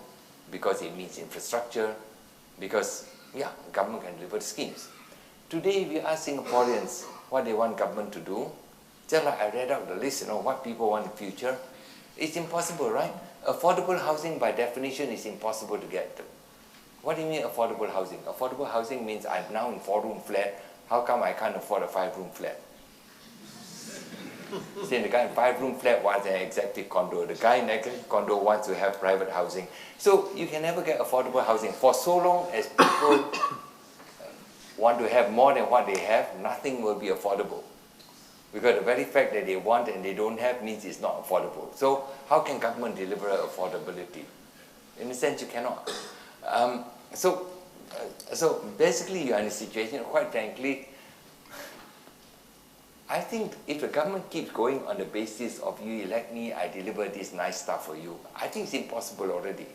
because it means infrastructure, because, government can deliver schemes. Today, we ask Singaporeans what they want government to do. Just like I read out the list, what people want in the future. It's impossible, right? Affordable housing, by definition, is impossible to get to. What do you mean affordable housing? Affordable housing means I'm now in 4-room flat. How come I can't afford a 5-room flat? Saying the guy in 5-room flat wants an executive condo. The guy in executive condo wants to have private housing. So you can never get affordable housing. For so long as people want to have more than what they have, nothing will be affordable. Because the very fact that they want and they don't have means it's not affordable. So how can government deliver affordability? In a sense, you cannot. So basically you are in a situation, quite frankly, I think if the government keeps going on the basis of you elect me, I deliver this nice stuff for you, I think it's impossible already.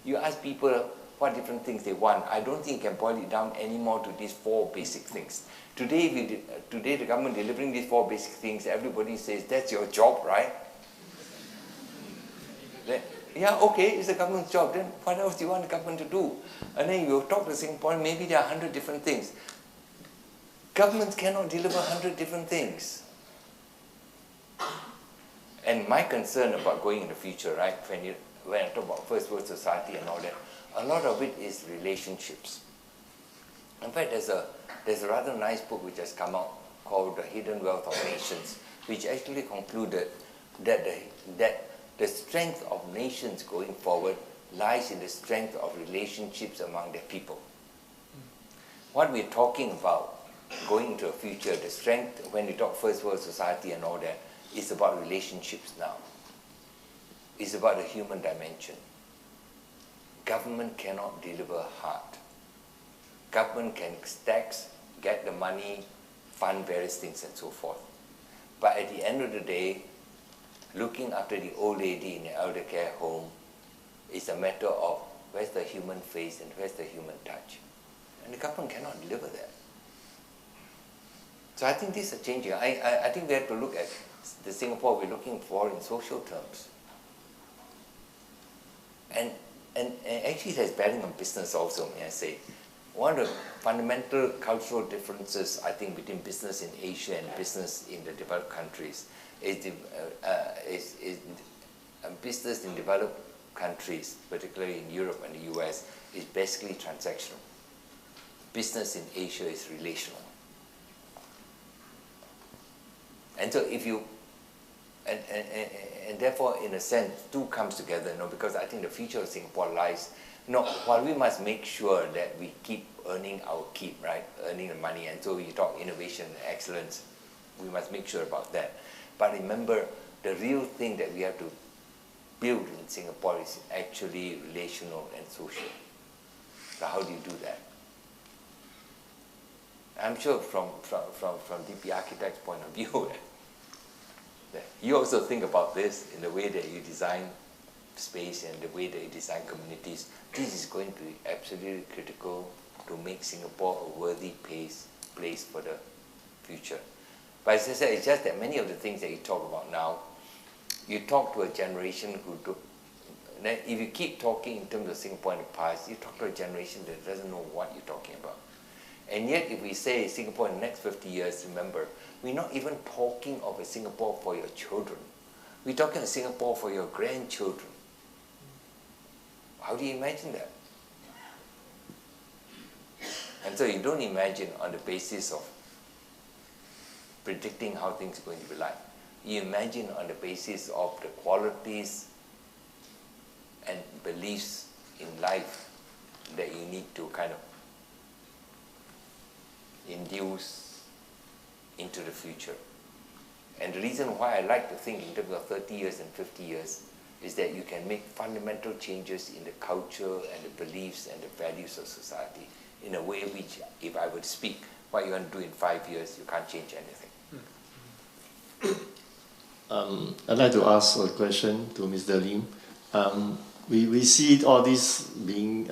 You ask people what different things they want. I don't think you can boil it down anymore to these 4 basic things. Today the government delivering these 4 basic things, everybody says, that's your job, right? Yeah, okay, it's the government's job. Then what else do you want the government to do? And then you talk to Singaporean, maybe there are 100 different things. Governments cannot deliver 100 different things. And my concern about going in the future, right, when I talk about first world society and all that, a lot of it is relationships. In fact, there's a rather nice book which has come out called The Hidden Wealth of Nations, which actually concluded that the strength of nations going forward lies in the strength of relationships among their people. What we're talking about going into a future, the strength, when we talk first world society and all that, is about relationships now. It's about the human dimension. Government cannot deliver heart. Government can tax, get the money, fund various things and so forth. But at the end of the day, looking after the old lady in the elder care home is a matter of where's the human face and where's the human touch. And the government cannot deliver that. So I think these are changing. I think we have to look at the Singapore we're looking for in social terms. And actually it has bearing on business also, may I say. One of the fundamental cultural differences, I think, between business in Asia and business in the developed countries is business in developed countries, particularly in Europe and the US, is basically transactional. Business in Asia is relational. And so if you, and therefore, in a sense, two comes together, because I think the future of Singapore lies, while we must make sure that we keep earning our keep, right, earning the money, and so you talk innovation and excellence, we must make sure about that. But remember, the real thing that we have to build in Singapore is actually relational and social. So how do you do that? I'm sure from DP Architect's point of view, that you also think about this in the way that you design space and the way that you design communities. This is going to be absolutely critical to make Singapore a worthy place for the future. But as I said, it's just that many of the things that you talk about now, you talk to a generation who do, if you keep talking in terms of Singapore in the past, you talk to a generation that doesn't know what you're talking about. And yet, if we say Singapore in the next 50 years, remember, we're not even talking of a Singapore for your children. We're talking of Singapore for your grandchildren. How do you imagine that? And so you don't imagine on the basis of predicting how things are going to be like. You imagine on the basis of the qualities and beliefs in life that you need to kind of induce into the future. And the reason why I like to think in terms of 30 years and 50 years is that you can make fundamental changes in the culture and the beliefs and the values of society in a way which, if I would speak, what you want to do in 5 years, you can't change anything.
I'd like to ask a question to Mr. Lim. We see all this being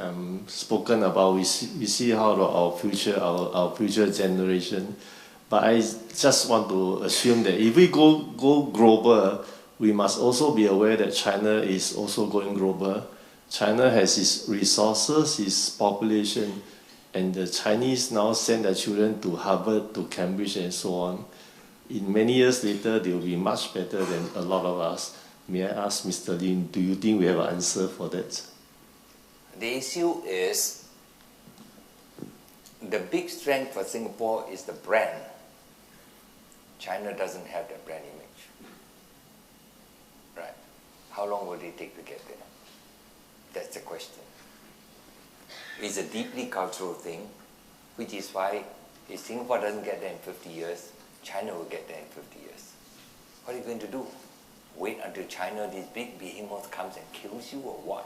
spoken about. We see how our future generation. But I just want to assume that if we go global, we must also be aware that China is also going global. China has its resources, its population, and the Chinese now send their children to Harvard, to Cambridge, and so on. In many years later, they will be much better than a lot of us. May I ask Mr. Lin, do you think we have an answer for that?
The issue is, the big strength for Singapore is the brand. China doesn't have that brand image. Right. How long will it take to get there? That's the question. It's a deeply cultural thing, which is why if Singapore doesn't get there in 50 years, China will get there in 50 years. What are you going to do? Wait until China, this big behemoth, comes and kills you, or what?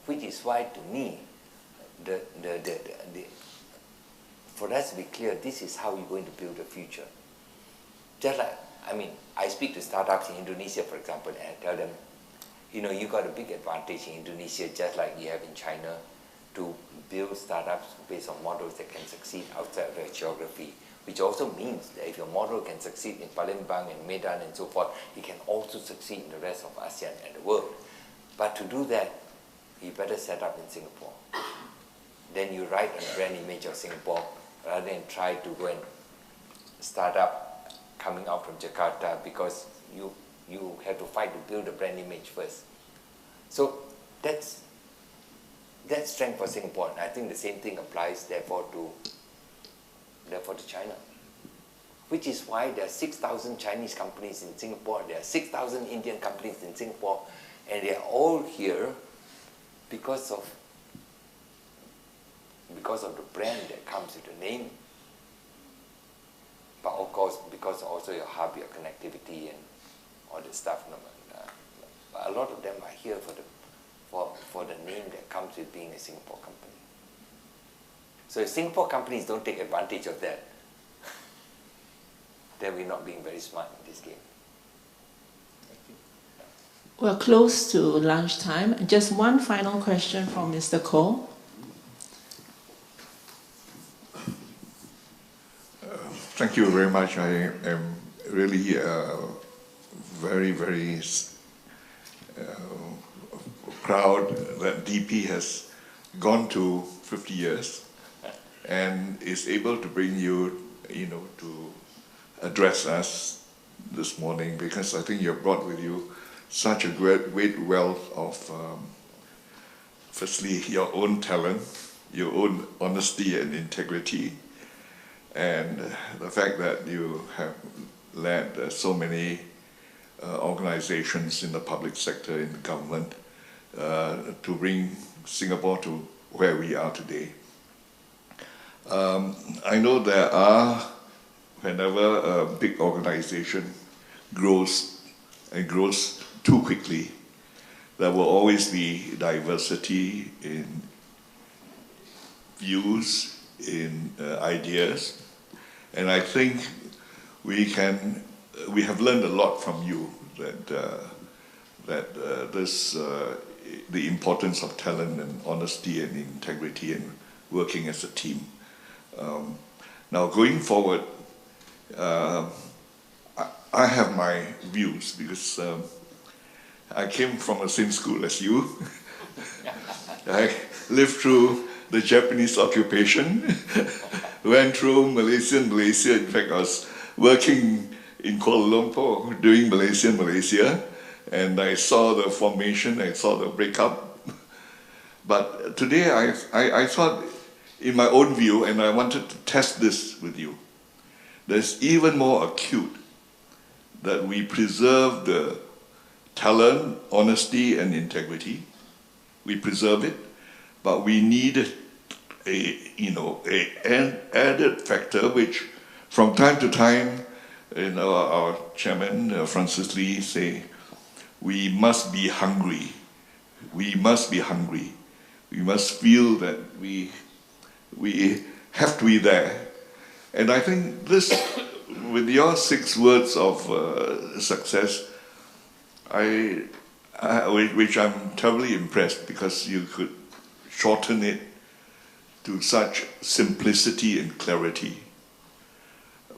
Which is why, to me, for us to be clear, this is how you're going to build the future. Just like, I speak to startups in Indonesia, for example, and I tell them, you got a big advantage in Indonesia, just like you have in China, to build startups based on models that can succeed outside of their geography. Which also means that if your model can succeed in Palembang and Medan and so forth, it can also succeed in the rest of ASEAN and the world. But to do that, you better set up in Singapore. Then you write on the brand image of Singapore rather than try to go and start up coming out from Jakarta, because you have to fight to build a brand image first. So that's strength for Singapore. And I think the same thing applies therefore to China. Which is why there are 6,000 Chinese companies in Singapore, there are 6,000 Indian companies in Singapore, and they are all here because of the brand that comes with the name. But of course, because also your hub, your connectivity and all the stuff. But a lot of them are here for the name that comes with being a Singapore company. So if Singapore companies don't take advantage of that, then we're not being very smart in this game.
We're close to lunchtime. Just one final question from Mr. Cole.
Thank you very much. I am really very, very proud that DP has gone to 50 years and is able to bring you, to address us this morning, because I think you have brought with you such a great wealth of, firstly, your own talent, your own honesty and integrity, and the fact that you have led so many organizations in the public sector, in the government, to bring Singapore to where we are today. I know there are, whenever a big organization grows and grows too quickly, there will always be diversity in views, in ideas, and I think we have learned a lot from you, that the importance of talent and honesty and integrity and working as a team. Now going forward, I have my views, because I came from the same school as you. I lived through the Japanese occupation, went through Malaysia. In fact, I was working in Kuala Lumpur doing Malaysia, and I saw the formation, I saw the breakup. But today I thought, in my own view, and I wanted to test this with you, there's even more acute that we preserve the talent, honesty, and integrity. We preserve it, but we need an added factor, which from time to time, our chairman, Francis Lee, say, we must be hungry. We must be hungry. We must feel that we have to be there. And I think this, with your 6 words of success, which I'm terribly impressed, because you could shorten it to such simplicity and clarity.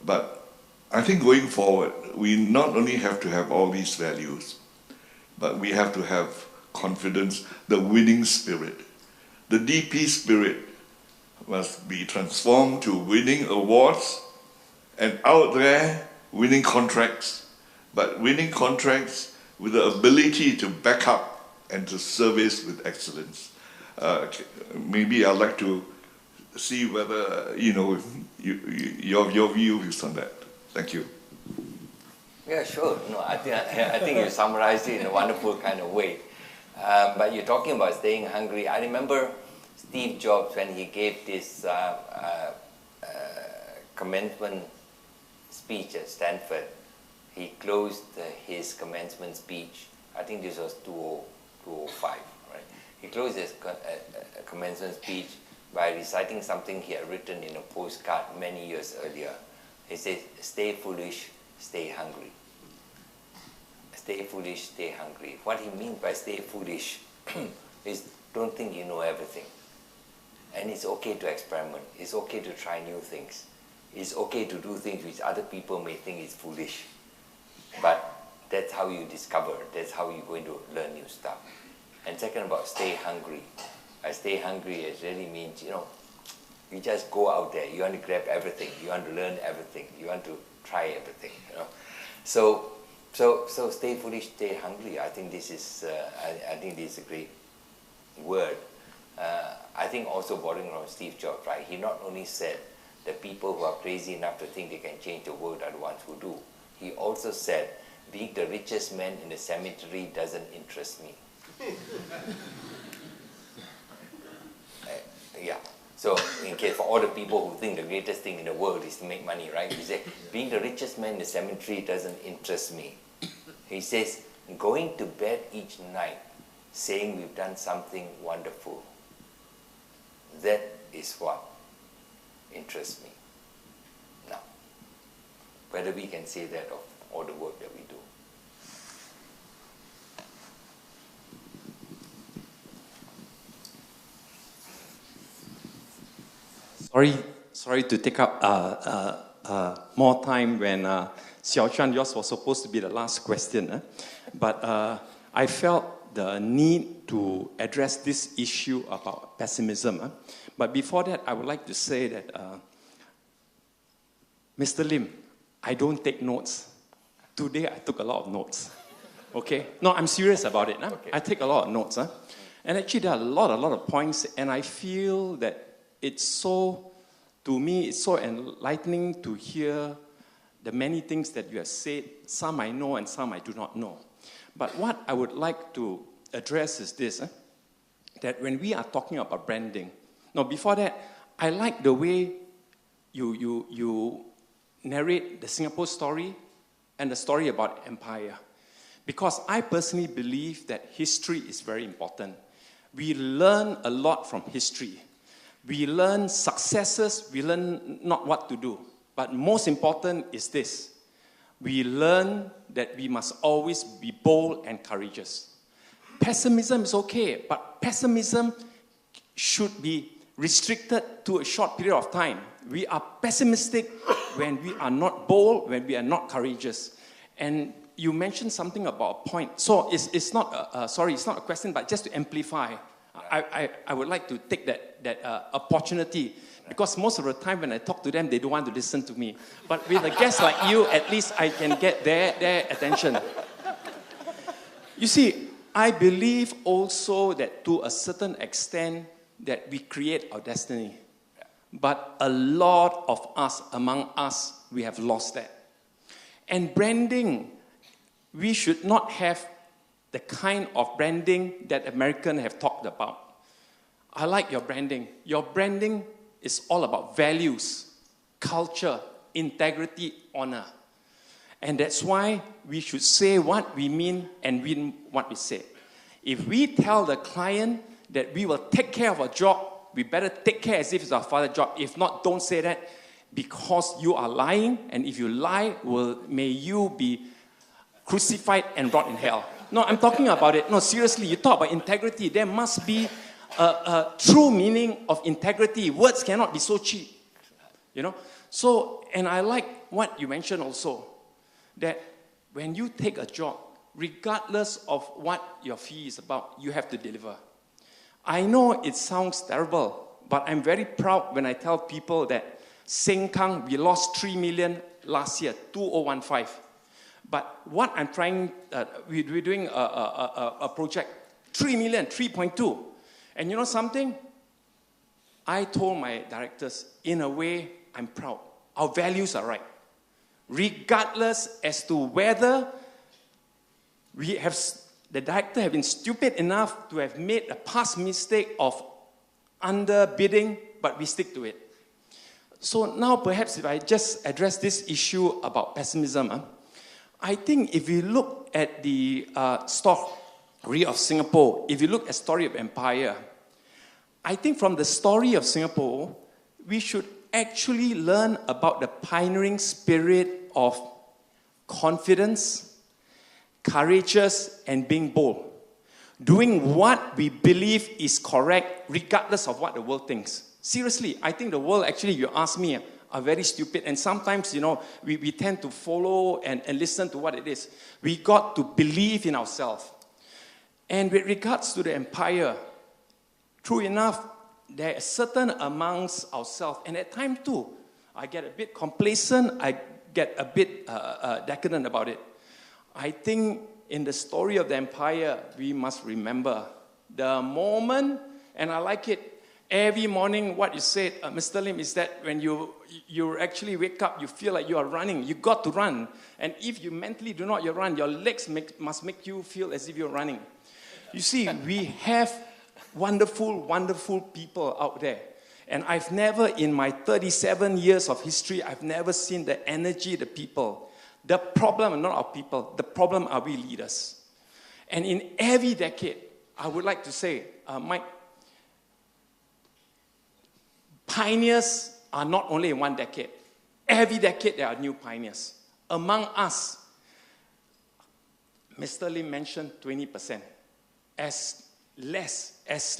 But I think going forward, we not only have to have all these values, but we have to have confidence, the winning spirit. The DP spirit must be transformed to winning awards and out there winning contracts, but winning contracts with the ability to back up and to service with excellence. Maybe I'd like to see whether, your view is on that. Thank you.
Yeah, sure. No, I think you summarized it in a wonderful kind of way. But you're talking about staying hungry. I remember Steve Jobs, when he gave this commencement speech at Stanford, he closed his commencement speech, I think this was 2005, right? He closed his commencement speech by reciting something he had written in a postcard many years earlier. He says, stay foolish, stay hungry. Stay foolish, stay hungry. What he means by stay foolish is don't think you know everything. And it's okay to experiment. It's okay to try new things. It's okay to do things which other people may think is foolish. But that's how you discover. That's how you're going to learn new stuff. And second, about stay hungry. Stay hungry, it really means, you just go out there. You want to grab everything. You want to learn everything. You want to try everything. So stay foolish, stay hungry. I think this is I think this is a great word. I think also borrowing from Steve Jobs, right? He not only said the people who are crazy enough to think they can change the world are the ones who do. He also said, being the richest man in the cemetery doesn't interest me. Yeah. So, in case for all the people who think the greatest thing in the world is to make money, right? He said, being the richest man in the cemetery doesn't interest me. He says, going to bed each night saying we've done something wonderful, that is what interests me. Now, whether we can say that of all the work that we do.
Sorry to take up more time when Xiao Chuan, yours was supposed to be the last question. But I felt the need to address this issue about pessimism. But before that, I would like to say that, Mr. Lim, I don't take notes. Today, I took a lot of notes. Okay? No, I'm serious about it. Okay. I take a lot of notes. And actually, there are a lot of points, and I feel that to me, it's so enlightening to hear the many things that you have said. Some I know and some I do not know. But what I would like to address is this, that when we are talking about branding, no, before that, I like the way you narrate the Singapore story and the story about empire. Because I personally believe that history is very important. We learn a lot from history. We learn successes, we learn not what to do. But most important is this. We learn that we must always be bold and courageous. Pessimism is okay, but pessimism should be restricted to a short period of time. We are pessimistic when we are not bold, when we are not courageous. And you mentioned something about a point. So it's not a question, but just to amplify. I would like to take that opportunity, because most of the time when I talk to them, they don't want to listen to me. But with a guest like you, at least I can get their attention. You see, I believe also that to a certain extent that we create our destiny. But a lot of us, among us, we have lost that. And branding, we should not have the kind of branding that Americans have talked about. I like your branding. Your branding is all about values, culture, integrity, honor. And that's why we should say what we mean and mean what we say. If we tell the client that we will take care of a job, we better take care as if it's our father's job. If not, don't say that, because you are lying, and if you lie, may you be crucified and brought in hell. No, I'm talking about it. No, seriously, you talk about integrity. There must be a true meaning of integrity. Words cannot be so cheap. So, and I like what you mentioned also, that when you take a job, regardless of what your fee is about, you have to deliver. I know it sounds terrible, but I'm very proud when I tell people that Sengkang, we lost 3 million last year, 2015. But what I'm trying, we're doing a project, 3 million, 3.2. And you know something? I told my directors, in a way, I'm proud. Our values are right. Regardless as to whether the director have been stupid enough to have made a past mistake of underbidding, but we stick to it. So now perhaps if I just address this issue about pessimism, I think if you look at the story of Singapore, if you look at the story of empire, I think from the story of Singapore, we should actually learn about the pioneering spirit of confidence, courageous, and being bold. Doing what we believe is correct, regardless of what the world thinks. Seriously, I think the world, actually, you ask me, are very stupid. And sometimes, we tend to follow and listen to what it is. We got to believe in ourselves. And with regards to the empire, true enough, there are certain amongst ourselves, and at times too, I get a bit complacent, I get a bit decadent about it. I think in the story of the empire, we must remember the moment, and I like it, every morning what you said, Mr. Lim, is that when you actually wake up, you feel like you are running. You got to run. And if you mentally do not run, your legs must make you feel as if you're running. You see, we have wonderful, wonderful people out there. And I've never, in my 37 years of history, I've never seen the energy, the people. The problem are not our people. The problem are we leaders. And in every decade, I would like to say, Mike, pioneers are not only in one decade. Every decade there are new pioneers. Among us, Mr. Lim mentioned 20%. As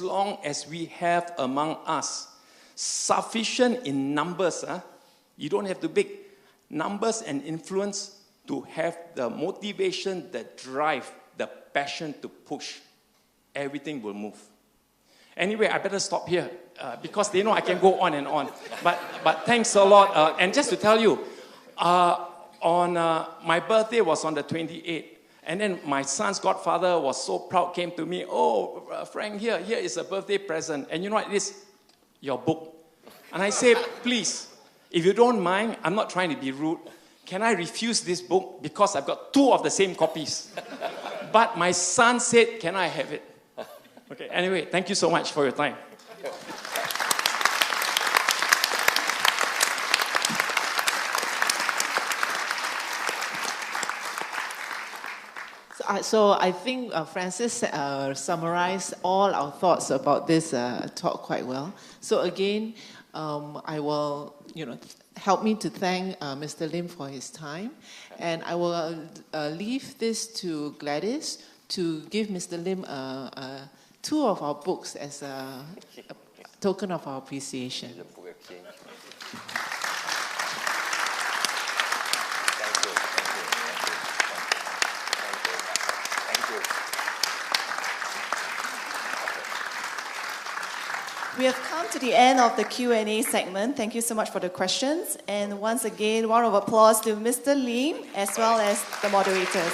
long as we have among us sufficient in numbers, you don't have to big numbers and influence to have the motivation, the drive, the passion to push. Everything will move. Anyway, I better stop here because they know I can go on and on. But thanks a lot. And just to tell you, on my birthday was on the 28th. And then my son's godfather was so proud, came to me, Frank, here is a birthday present. And you know what it is? Your book. And I say, please, if you don't mind, I'm not trying to be rude. Can I refuse this book? Because I've got 2 of the same copies. But my son said, can I have it? Okay, anyway, thank you so much for your time.
So I think Francis summarized all our thoughts about this talk quite well. So again, I will, help me to thank Mr. Lim for his time, and I will leave this to Gladys to give Mr. Lim 2 of our books as a token of our appreciation.
We have come to the end of the Q&A segment. Thank you so much for the questions. And once again, round of applause to Mr. Lim as well as the moderators.